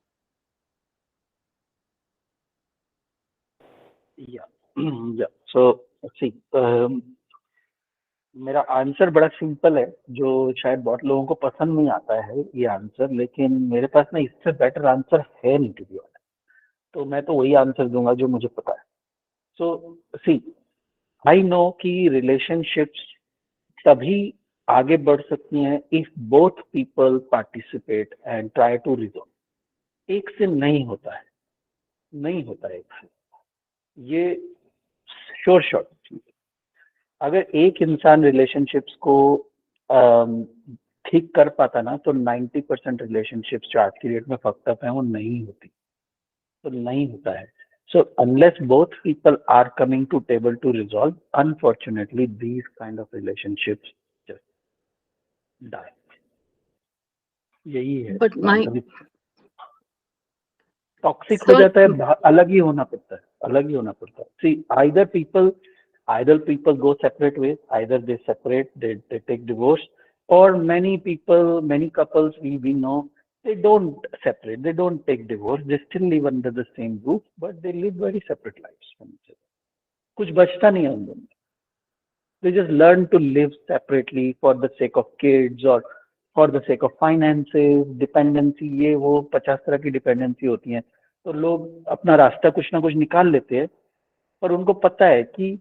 [SPEAKER 2] Yeah. Yeah. So see, मेरा answer बड़ा simple है, जो शायद बहुत लोगों को पसंद नहीं आता है ये आंसर, लेकिन मेरे पास ना इससे बेटर आंसर है नहीं टू बी ऑनेस्ट। तो मैं तो वही आंसर दूंगा जो मुझे पता है। सो सी, आई नो कि रिलेशनशिप्स तभी आगे बढ़ सकती हैं if both people participate and try to resolve. एक से नहीं होता है, नहीं होता है एक से, ये श्योर शॉट चीज। अगर एक इंसान रिलेशनशिप्स को ठीक कर पाता ना, तो 90% रिलेशनशिप्स जो आज की डेट में फक्ड अप है वो नहीं होती, तो नहीं होता है। So unless both people are coming to table to resolve, unfortunately these kind of relationships just die. यही है
[SPEAKER 9] But my
[SPEAKER 2] टॉक्सिक हो जाता है, अलग ही होना पड़ता है, अलग ही होना पड़ता है। See, either people go separate ways, either they separate, they take divorce, or many people, many couples we know, they don't separate, they don't take divorce, they still live under the same roof, but they live very separate lives from each other. कुछ बचता नहीं है उन दोनों। They just learn to live separately for the sake of kids or for the sake of finances, dependency, ये वो 50 तरह की डिपेंडेंसी होती है। तो लोग अपना रास्ता कुछ ना कुछ निकाल लेते हैं, पर उनको पता है कि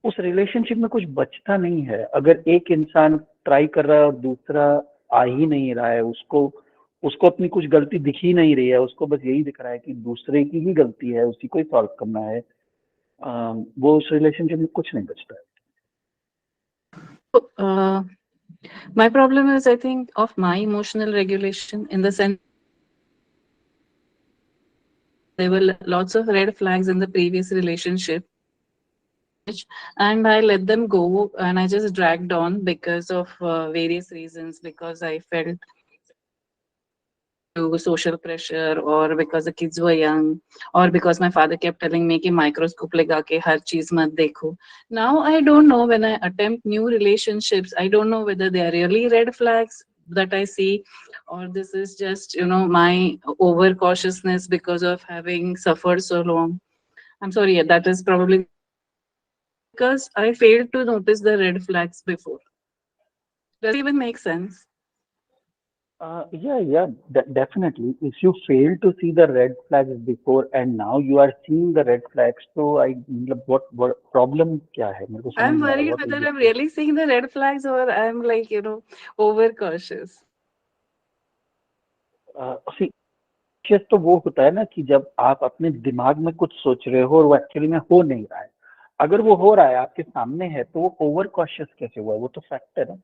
[SPEAKER 2] उस रिलेशनशिप में कुछ बचता नहीं है। अगर एक इंसान ट्राई कर रहा है और दूसरा आ ही नहीं रहा है, उसको अपनी कुछ गलती दिख ही नहीं रही है, उसको बस यही दिख रहा है कि दूसरे की ही गलती है, उसी को ही सॉल्व करना है, वो उस रिलेशनशिप में कुछ नहीं बचता है।
[SPEAKER 9] My problem is, I think, of my emotional regulation, in the sense there were lots of red flags in the previous relationship, and I let them go, and I just dragged on because of various reasons, because I felt social pressure, or because the kids were young, or because my father kept telling me कि microscope लगा के हर चीज मत देखो. Now I don't know, when I attempt new relationships, I don't know whether they are really red flags that I see, or this is just, my over cautiousness because of having suffered so long. I'm sorry, that is probably because I failed to notice the red flags before. Does it even make sense?
[SPEAKER 2] Yeah, definitely. If you fail to see the red flags before and now you are seeing the red flags, so what problem क्या है? मेरे को समझ
[SPEAKER 9] I'm
[SPEAKER 2] नहीं आ रहा,
[SPEAKER 9] worried
[SPEAKER 2] what is
[SPEAKER 9] whether
[SPEAKER 2] the
[SPEAKER 9] I'm really seeing the red flags, or I'm like, over cautious.
[SPEAKER 2] see, cautious तो वो होता है ना कि जब आप अपने दिमाग में कुछ सोच रहे हो और वो एक्चुअली में हो नहीं रहा है। अगर वो हो रहा है, आपके सामने है, तो वो ओवर कॉशियस कैसे हुआ? वो तो फैक्ट है ना।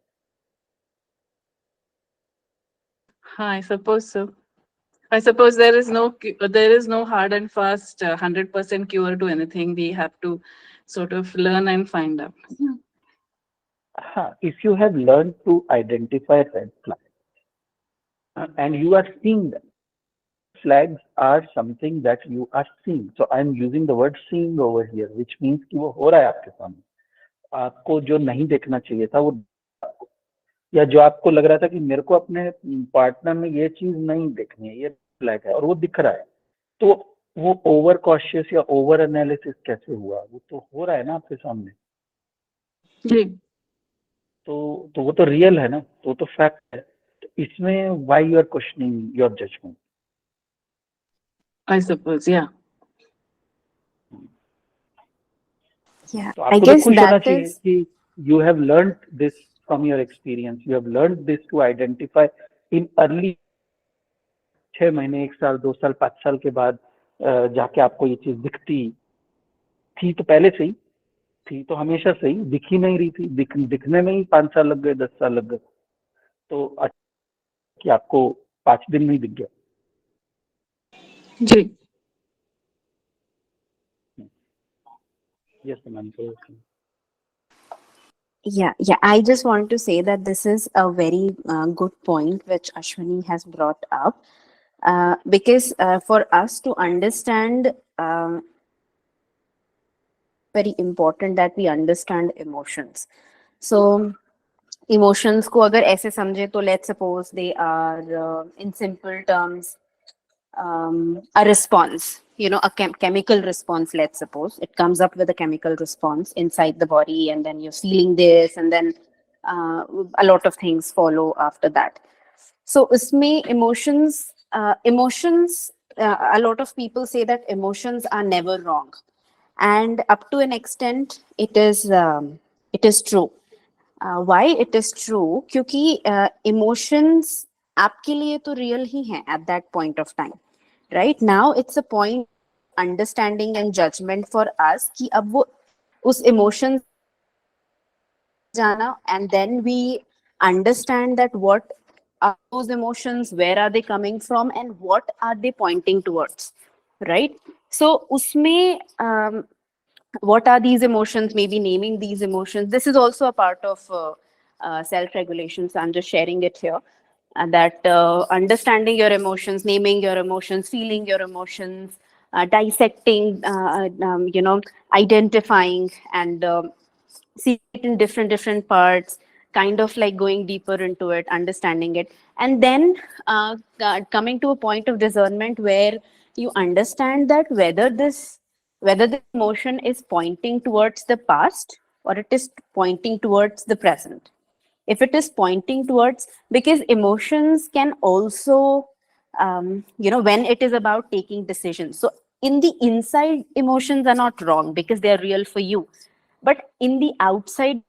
[SPEAKER 9] I suppose so. I suppose there is no hard and fast 100% cure to anything. We have to sort of learn and find out.
[SPEAKER 2] If you have learned to identify red flags and you are seeing them, flags are something that you are seeing. So I'm using the word seeing over here, which means कि वो हो रहा है आपके सामने। आपको जो नहीं देखना चाहिए था वो, या जो आपको लग रहा था कि मेरे को अपने पार्टनर में ये चीज नहीं देखनी है, ये फ्लैग है, और वो दिख रहा है, तो वो ओवर कॉशियस या ओवर एनालिसिस कैसे हुआ? वो तो हो रहा है ना आपके सामने।
[SPEAKER 9] जी।
[SPEAKER 2] तो वो तो रियल है ना, तो वो तो फैक्ट है। तो इसमें why you are questioning your judgement?
[SPEAKER 9] I suppose, yeah.
[SPEAKER 1] Yeah,
[SPEAKER 2] तो
[SPEAKER 1] I
[SPEAKER 2] आपको तो
[SPEAKER 1] guess
[SPEAKER 2] खुश होना
[SPEAKER 1] that
[SPEAKER 2] चाहिए
[SPEAKER 1] is
[SPEAKER 2] कि you have learned this from your experience, you have learned this to identify in early 6 महीने, 1 साल, 2 साल, 5 साल के बाद जाके आपको ये चीज दिखती थी, तो पहले से ही थी, तो हमेशा से ही दिख ही नहीं रही थी, दिखने में ही 5 साल लग गए, 10 साल लग गए, तो कि आपको 5 दिन में ही दिख गया।
[SPEAKER 9] जी।
[SPEAKER 2] Yes ma'am.
[SPEAKER 1] Yeah. I just want to say that this is a very good point which Ashwini has brought up, because for us to understand, very important that we understand emotions. So emotions को अगर ऐसे समझे तो let's suppose they are in simple terms a response, a chemical response. Let's suppose it comes up with a chemical response inside the body, and then you're feeling this, and then a lot of things follow after that. So usme emotions, a lot of people say that emotions are never wrong, and up to an extent it is true. Why it is true? क्योंकि emotions आपके लिए तो real ही हैं at that point of time. Right now, it's a point understanding and judgment for us कि अब वो उस emotions जाना, and then we understand that what are those emotions, where are they coming from, and what are they pointing towards, right? So उसमें what are these emotions? Maybe naming these emotions. This is also a part of self-regulation. So I'm just sharing it here. That understanding your emotions, naming your emotions, feeling your emotions, dissecting, identifying, and see it in different parts, kind of like going deeper into it, understanding it, and then coming to a point of discernment where you understand that whether the emotion is pointing towards the past or it is pointing towards the present. If it is pointing towards, because emotions can also when it is about taking decisions, so in the inside emotions are not wrong because they are real for you, but in the outside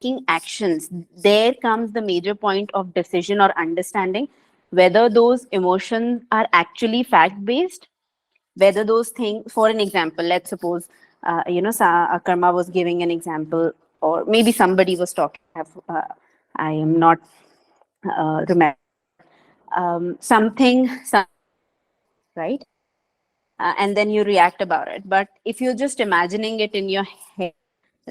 [SPEAKER 1] taking actions, there comes the major point of decision or understanding whether those emotions are actually fact based, whether those things, for an example, let's suppose Karma was giving an example, or maybe somebody was talking, I am not remember something, right? And then you react about it. But if you're just imagining it in your head,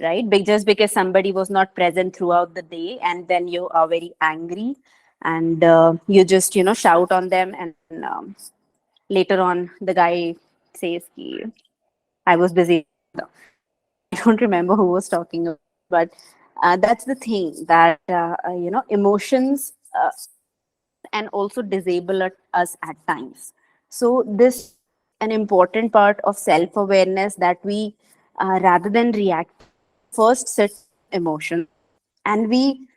[SPEAKER 1] right, just because somebody was not present throughout the day, and then you are very angry, and you just shout on them, and later on the guy says I was busy. I don't remember who was talking about, but that's the thing, that emotions and also disable us at times. So this is an important part of self-awareness, that we rather than react, first sit emotion, and we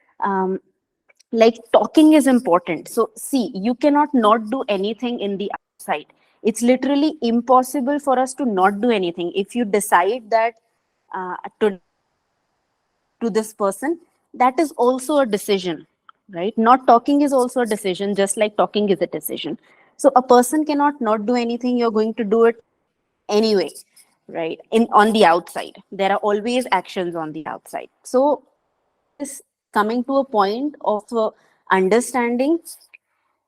[SPEAKER 1] like talking is important. So see, you cannot not do anything in the outside. It's literally impossible for us to not do anything. If you decide that to this person, that is also a decision, right? Not talking is also a decision, just like talking is a decision. So a person cannot not do anything. You're going to do it anyway, right? On the outside, there are always actions on the outside. So is coming to a point of understanding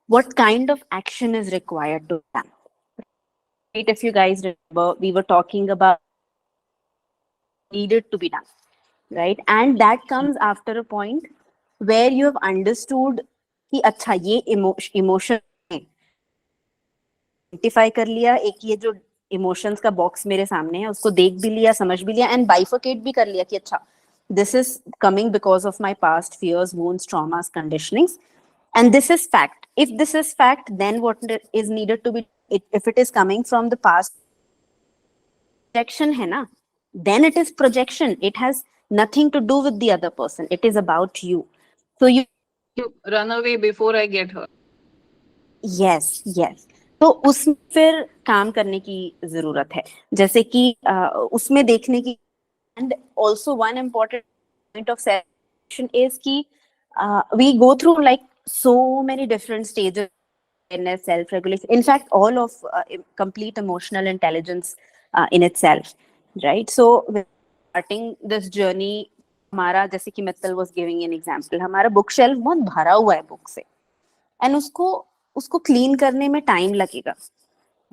[SPEAKER 1] what kind of action is required to be done. Right? If you guys remember, we were talking about needed to be done, right? And that comes after a point where you have understood कि अच्छा ये emotion identify कर लिया, एक ये जो emotions का box मेरे सामने है उसको देख भी लिया, समझ भी लिया, and bifurcate भी कर लिया कि अच्छा this is coming because of my past fears, wounds, traumas, conditionings, and this is fact. If this is fact, then what is needed to be, if it is coming from the past, projection है ना, then it is projection. It has nothing to do with the other person. It is about you. So you
[SPEAKER 9] run away before I get hurt.
[SPEAKER 1] yes. तो उसमें फिर काम करने की जरूरत है, जैसे कि उसमें देखने की. And also one important point of self is कि we go through like so many different stages self-awareness, self-regulation. In fact, all of complete emotional intelligence in itself, right? So, when starting this journey, हमारा जैसे कि Mittal was giving an example, हमारा book shelf बहुत भरा हुआ है book से, and उसको क्लीन करने में टाइम लगेगा,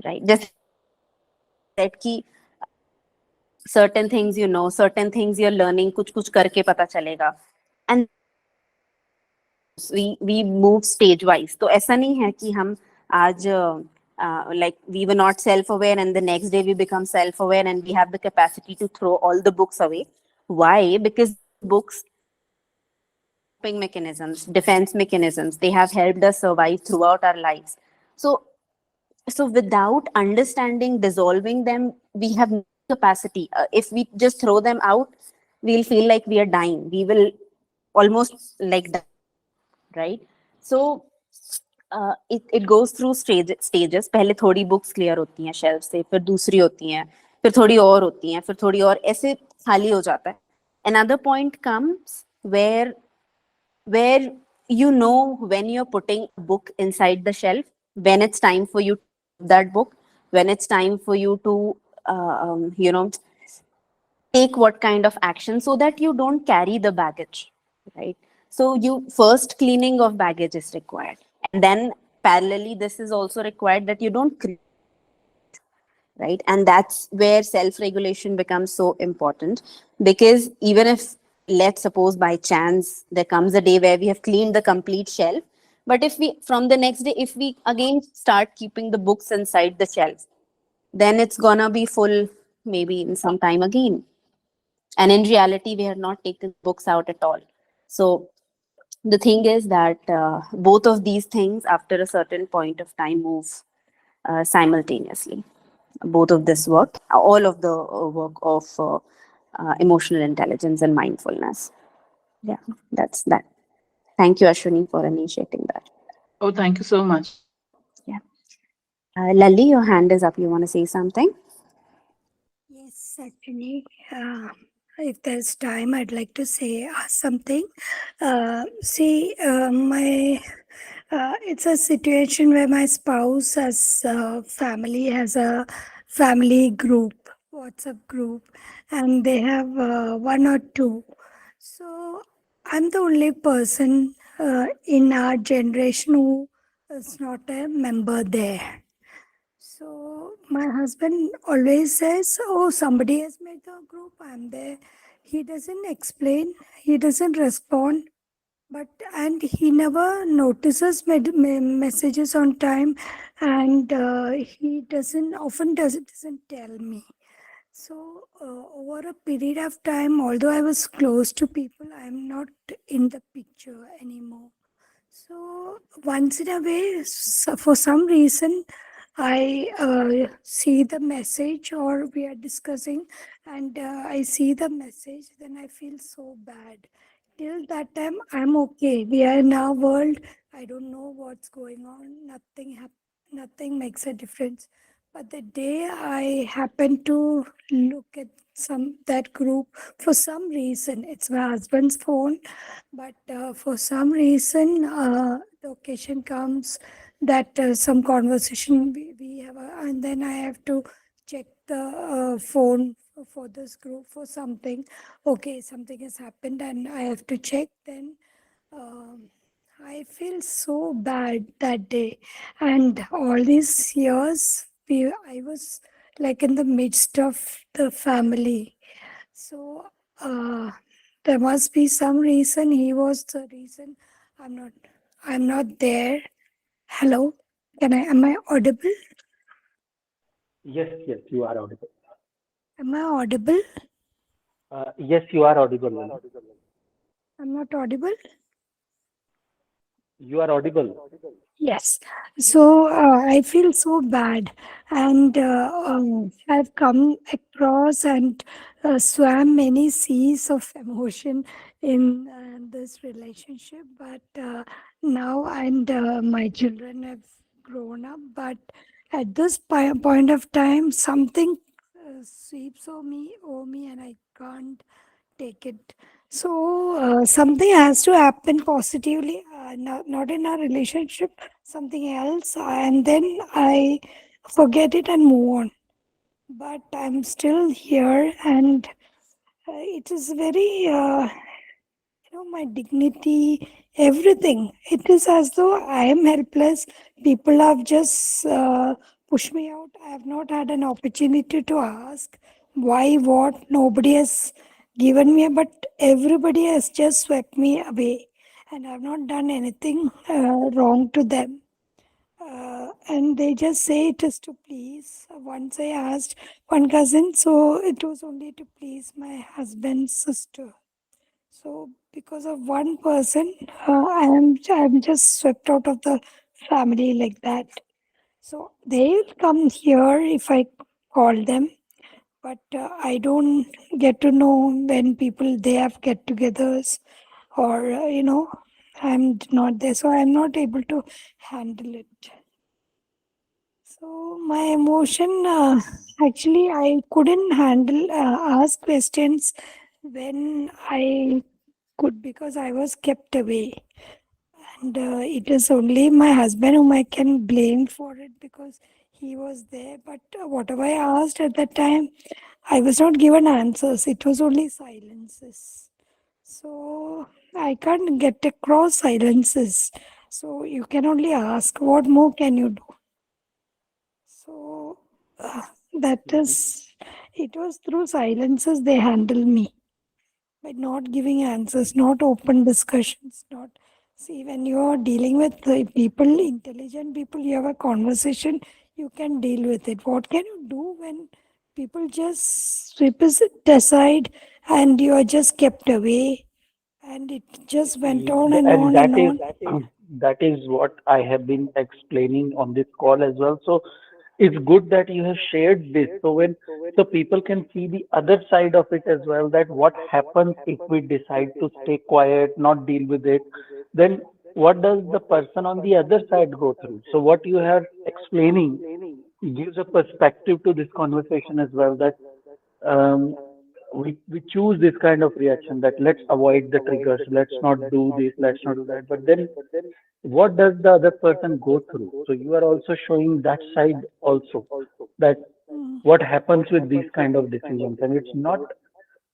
[SPEAKER 1] राइट? जैसे सेट की certain things you know, certain things you're learning, कुछ कुछ करके पता चलेगा, and we move stage wise. तो ऐसा नहीं है कि हम आज like we were not self aware and the next day we become self aware and we have the capacity to throw all the books away. Why? Because books, coping mechanisms, defense mechanisms, they have helped us survive throughout our lives. So without understanding, dissolving them, we have no capacity. If we just throw them out, we'll feel like we are dying. We will almost like die, right? So it goes through stages. पहले थोड़ी books clear होती हैं shelf से, फिर दूसरी होती हैं, फिर थोड़ी और होती हैं, फिर थोड़ी और, ऐसे खाली हो जाता है. Another point comes where you know when you're putting a book inside the shelf, when it's time for you to that book, when it's time for you to take what kind of action, so that you don't carry the baggage, right? So you first cleaning of baggage is required, and then parallelly this is also required that you don't create, right? And that's where self-regulation becomes so important, because even if, let's suppose by chance there comes a day where we have cleaned the complete shelf, but if we, from the next day, if we again start keeping the books inside the shelf, then it's gonna be full maybe in some time again, and in reality we have not taken books out at all. So the thing is that both of these things after a certain point of time move simultaneously. Both of this work, all of the work of emotional intelligence and mindfulness. Yeah, that's that. Thank you, Ashwini, for initiating that.
[SPEAKER 9] Oh, thank you so much.
[SPEAKER 1] Yeah. Lalli, your hand is up. You want to say something?
[SPEAKER 10] Yes, actually, if there's time, I'd like to say something. It's a situation where my spouse has a family group, WhatsApp group, and they have one or two. So I'm the only person in our generation who is not a member there. So my husband always says, "Oh, somebody has made the group. I'm there." He doesn't explain. He doesn't respond. And he never notices messages on time, and he doesn't tell me. So over a period of time, although I was close to people, I'm not in the picture anymore. So once in a way, for some reason, I see the message or we are discussing, and I see the message, then I feel so bad. Till that time, I'm okay. We are in our world. I don't know what's going on. Nothing makes a difference. But the day I happen to look at that group, for some reason, it's my husband's phone, but for some reason, the occasion comes that some conversation we have, and then I have to check the phone for this group for something. Okay, something has happened, and I have to check. Then I feel so bad that day, and all these years, I was like in the midst of the family. So there must be some reason. He was the reason. I'm not there. Hello, am I audible?
[SPEAKER 2] Yes, you are audible.
[SPEAKER 10] Am I audible?
[SPEAKER 2] Yes, you are audible. Lalli.
[SPEAKER 10] I'm not audible?
[SPEAKER 2] You are audible.
[SPEAKER 10] Yes. So I feel so bad, and I've come across and swam many seas of emotion in this relationship. But now, and my children have grown up. But at this point of time, something sweeps over me, and I can't take it. So something has to happen positively, not in our relationship, something else, and then I forget it and move on. But I'm still here, and it is very, my dignity, everything. It is as though I am helpless. People have just pushed me out. I have not had an opportunity to ask why, what. Nobody has given me, but everybody has just swept me away. And I've not done anything wrong to them. And they just say it is to please. Once I asked one cousin, so it was only to please my husband's sister. So because of one person, I'm just swept out of the family like that. So they'll come here if I call them, but I don't get to know when people they have get-togethers or I'm not there, so I'm not able to handle it. So my emotion, actually, I couldn't handle ask questions when I could because I was kept away. And it is only my husband whom I can blame for it because he was there. But whatever I asked at that time, I was not given answers. It was only silences. So I can't get across silences. So you can only ask, what more can you do? So that is, it was through silences they handle me by not giving answers, not open discussions, not see when you are dealing with the people, intelligent people, you have a conversation, you can deal with it. What can you do when people just sweep it aside and you are just kept away and it just went on and
[SPEAKER 2] And
[SPEAKER 10] on and on?
[SPEAKER 2] that is what I have been explaining on this call as well. So it's good that you have shared this. So people can see the other side of it as well, that what happens if we decide to stay quiet, not deal with it, then what does the person on the other side go through? So what you are explaining gives a perspective to this conversation as well, that um, we choose this kind of reaction, that let's avoid the triggers, let's not do this, let's not do that. But then what does the other person go through? So you are also showing that side also, that what happens with these kind of decisions. And it's not,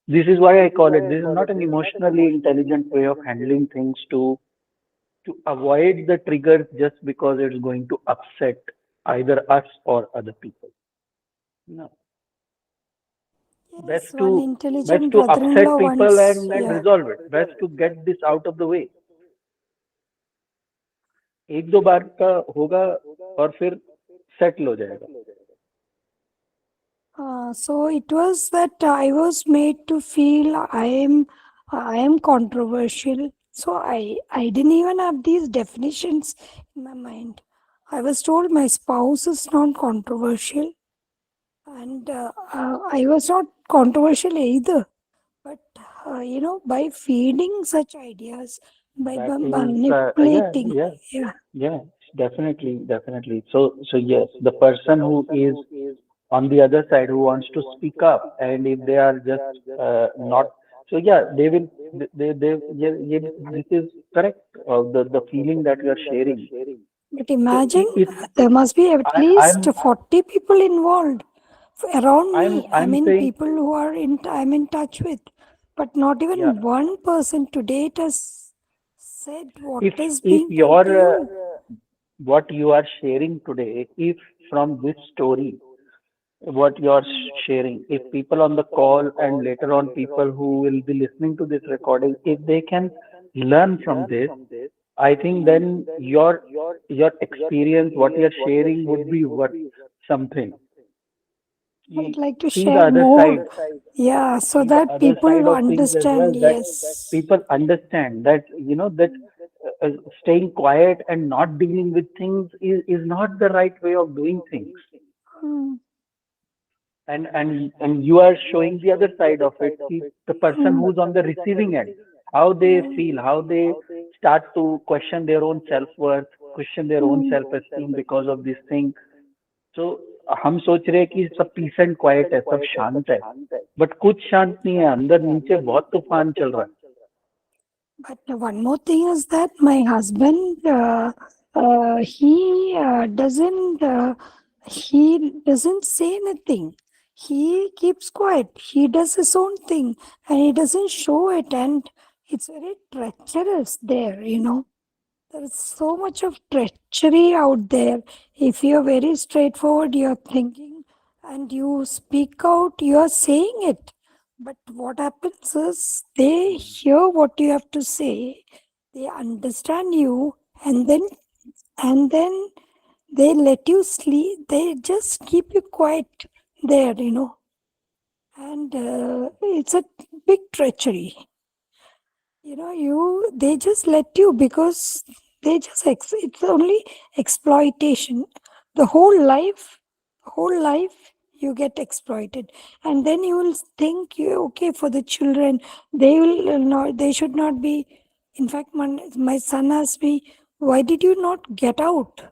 [SPEAKER 2] this is why I call it, this is not an emotionally intelligent way of handling things to avoid the triggers just because it's going to upset either us or other people. No.
[SPEAKER 10] Yes,
[SPEAKER 2] Best
[SPEAKER 10] one
[SPEAKER 2] to best
[SPEAKER 10] intelligent
[SPEAKER 2] to upset
[SPEAKER 10] brother-in-law
[SPEAKER 2] people
[SPEAKER 10] once,
[SPEAKER 2] and
[SPEAKER 10] yeah.
[SPEAKER 2] resolve it. Best to get this out of the way. एक दो बार का होगा और फिर settle हो जाएगा.
[SPEAKER 10] So it was that I was made to feel I am controversial. So I didn't even have these definitions in my mind. I was told my spouse is not controversial, and I was not controversial either. But by feeding such ideas, by
[SPEAKER 2] That is,
[SPEAKER 10] manipulating, yeah.
[SPEAKER 2] yeah, definitely. So yes, the person who is on the other side who wants to speak up, and if they are just not, so yeah, they will, yeah, this is correct. The feeling that you are sharing.
[SPEAKER 10] But
[SPEAKER 2] So
[SPEAKER 10] imagine
[SPEAKER 2] it,
[SPEAKER 10] there must be at
[SPEAKER 2] I,
[SPEAKER 10] least 40 people involved around me. I
[SPEAKER 2] I'm
[SPEAKER 10] mean,
[SPEAKER 2] saying,
[SPEAKER 10] people who are I'm in touch with, but not
[SPEAKER 2] yeah,
[SPEAKER 10] even one person to date has said what is
[SPEAKER 2] if
[SPEAKER 10] being done
[SPEAKER 2] your
[SPEAKER 10] to you.
[SPEAKER 2] what you are sharing today, if from this story, what you're sharing, if people on the call and later on people who will be listening to this recording, if they can learn from this, I think then your experience, what you're sharing, would be worth something.
[SPEAKER 10] I'd like to
[SPEAKER 2] See the
[SPEAKER 10] share
[SPEAKER 2] other
[SPEAKER 10] more.
[SPEAKER 2] side,
[SPEAKER 10] Yeah, so
[SPEAKER 2] see the
[SPEAKER 10] that
[SPEAKER 2] other side
[SPEAKER 10] people
[SPEAKER 2] of things as well,
[SPEAKER 10] understand.
[SPEAKER 2] that
[SPEAKER 10] Yes.
[SPEAKER 2] people understand that, that staying quiet and not dealing with things is not the right way of doing things.
[SPEAKER 10] Hmm.
[SPEAKER 2] And you are showing the other side of it, the person who's on the receiving end, how they feel, how they start to question their own self-worth, question their own self-esteem because of this thing. So हम सोच रहे हैं कि सब piece and quite है, सब शांत है, बट कुछ शांत नहीं है, अंदर नीचे बहुत तूफान चल रहा है.
[SPEAKER 10] But one more thing is that my husband, he doesn't say anything. He keeps quiet. He does his own thing, and he doesn't show it. And it's very treacherous there, you know. There is so much of treachery out there. If you're very straightforward, you're thinking and you speak out, you're saying it. But what happens is they hear what you have to say, they understand you, and then they let you sleep. They just keep you quiet there, you know. And it's a big treachery. You know, they just let you because it's only exploitation. The whole life you get exploited, and then you will think you okay for the children. They should not be. In fact, my son asked me, why did you not get out?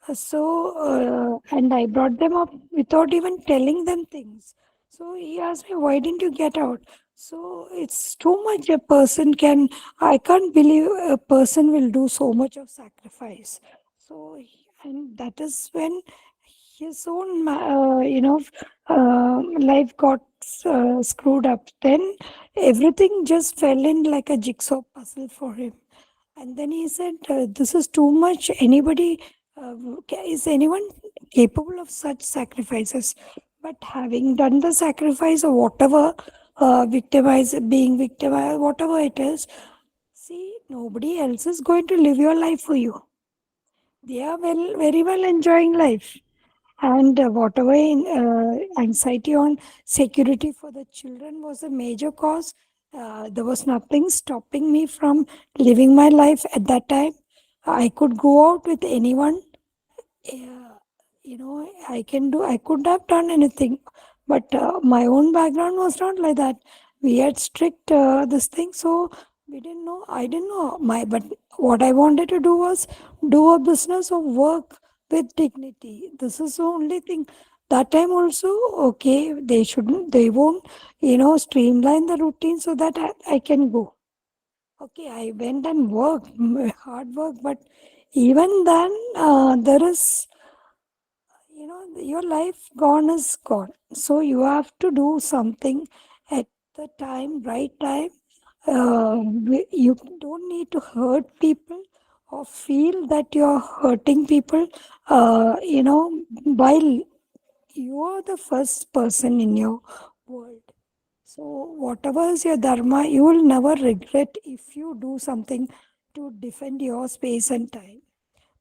[SPEAKER 10] And I brought them up without even telling them things. So he asked me, why didn't you get out? So it's too much a person can, I can't believe a person will do so much of sacrifice. And that is when his own, life got screwed up. Then everything just fell in like a jigsaw puzzle for him. And then he said, this is too much. Is anyone capable of such sacrifices? But having done the sacrifice or whatever, being victimized, whatever it is, see, nobody else is going to live your life for you. They are very well enjoying life. And whatever anxiety on security for the children was a major cause. There was nothing stopping me from living my life at that time. I could go out with anyone. I could have done anything, but my own background was not like that. We had strict this thing, so we didn't know. I didn't know but what I wanted to do was do a business or work with dignity. This is the only thing. That time also, okay, they won't, streamline the routine so that I can go. Okay, I went and worked, hard work, but even then, there is, your life gone is gone. So you have to do something at the time, right time. You don't need to hurt people or feel that you're hurting people, while you are the first person in your world. So, whatever is your dharma, you will never regret if you do something to defend your space and time.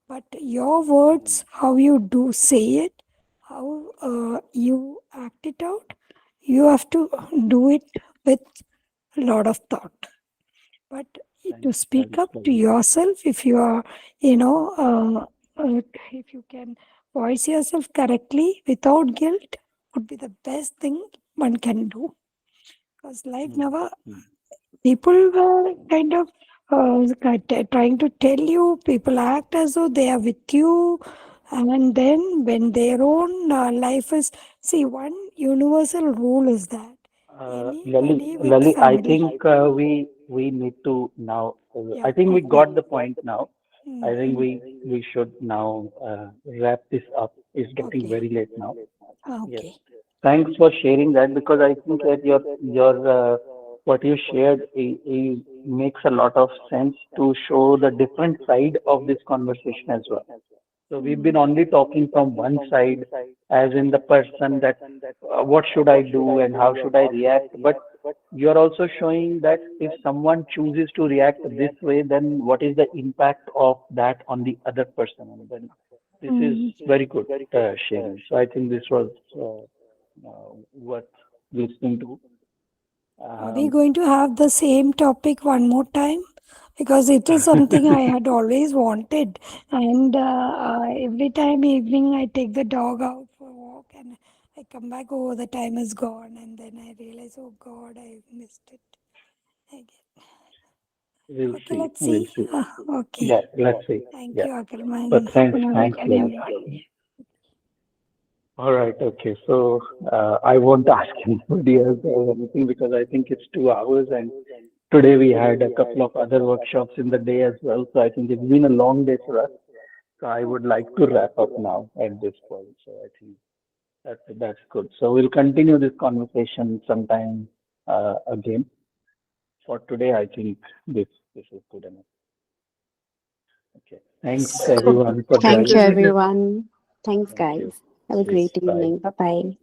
[SPEAKER 10] But your words, how you do say it, how you act it out, you have to do it with a lot of thought. But to speak up to yourself, if you are, if you can voice yourself correctly without guilt, would be the best thing one can do. Because life never, people were kind of trying to tell you, people act as though they are with you. And then when their own life is, see, one universal rule is that anybody with
[SPEAKER 2] Lali, I
[SPEAKER 10] family.
[SPEAKER 2] think we need to now. I think we got the point now. I think we should now wrap this up. It's getting very late now. Yes.
[SPEAKER 10] Okay.
[SPEAKER 2] Thanks for sharing that because I think that your what you shared makes a lot of sense to show the different side of this conversation as well. So we've been only talking from one side, as in the person that what should I do and how should I react. But you're also showing that if someone chooses to react this way, then what is the impact of that on the other person? And then this is very good sharing. So I think this was worth listening to.
[SPEAKER 10] Are we going to have the same topic one more time? Because it is something I had always wanted. And every time evening I take the dog out for a walk and I come back, oh, the time is gone. And then I realize, oh God, I missed it again.
[SPEAKER 2] We'll
[SPEAKER 10] Okay,
[SPEAKER 2] see.
[SPEAKER 10] let's
[SPEAKER 2] We'll
[SPEAKER 10] see.
[SPEAKER 2] see.
[SPEAKER 10] Okay.
[SPEAKER 2] Yeah, let's see.
[SPEAKER 10] Thank
[SPEAKER 2] Yeah.
[SPEAKER 10] you, Ackerman.
[SPEAKER 2] But thanks,
[SPEAKER 10] Welcome,
[SPEAKER 2] Lily.
[SPEAKER 10] everybody.
[SPEAKER 2] All right, okay. So I won't ask anybody else or anything because I think it's 2 hours and today we had a couple of other workshops in the day as well. So I think it's been a long day for us. So I would like to wrap up now at this point. So I think that's good. So we'll continue this conversation sometime again. For today, I think this is good enough. Okay. Thanks everyone for
[SPEAKER 11] Thank you,
[SPEAKER 2] joining.
[SPEAKER 11] everyone. Thanks,
[SPEAKER 2] Thank you.
[SPEAKER 11] guys. Have a
[SPEAKER 2] Yes,
[SPEAKER 11] great
[SPEAKER 2] bye.
[SPEAKER 11] evening. Bye bye.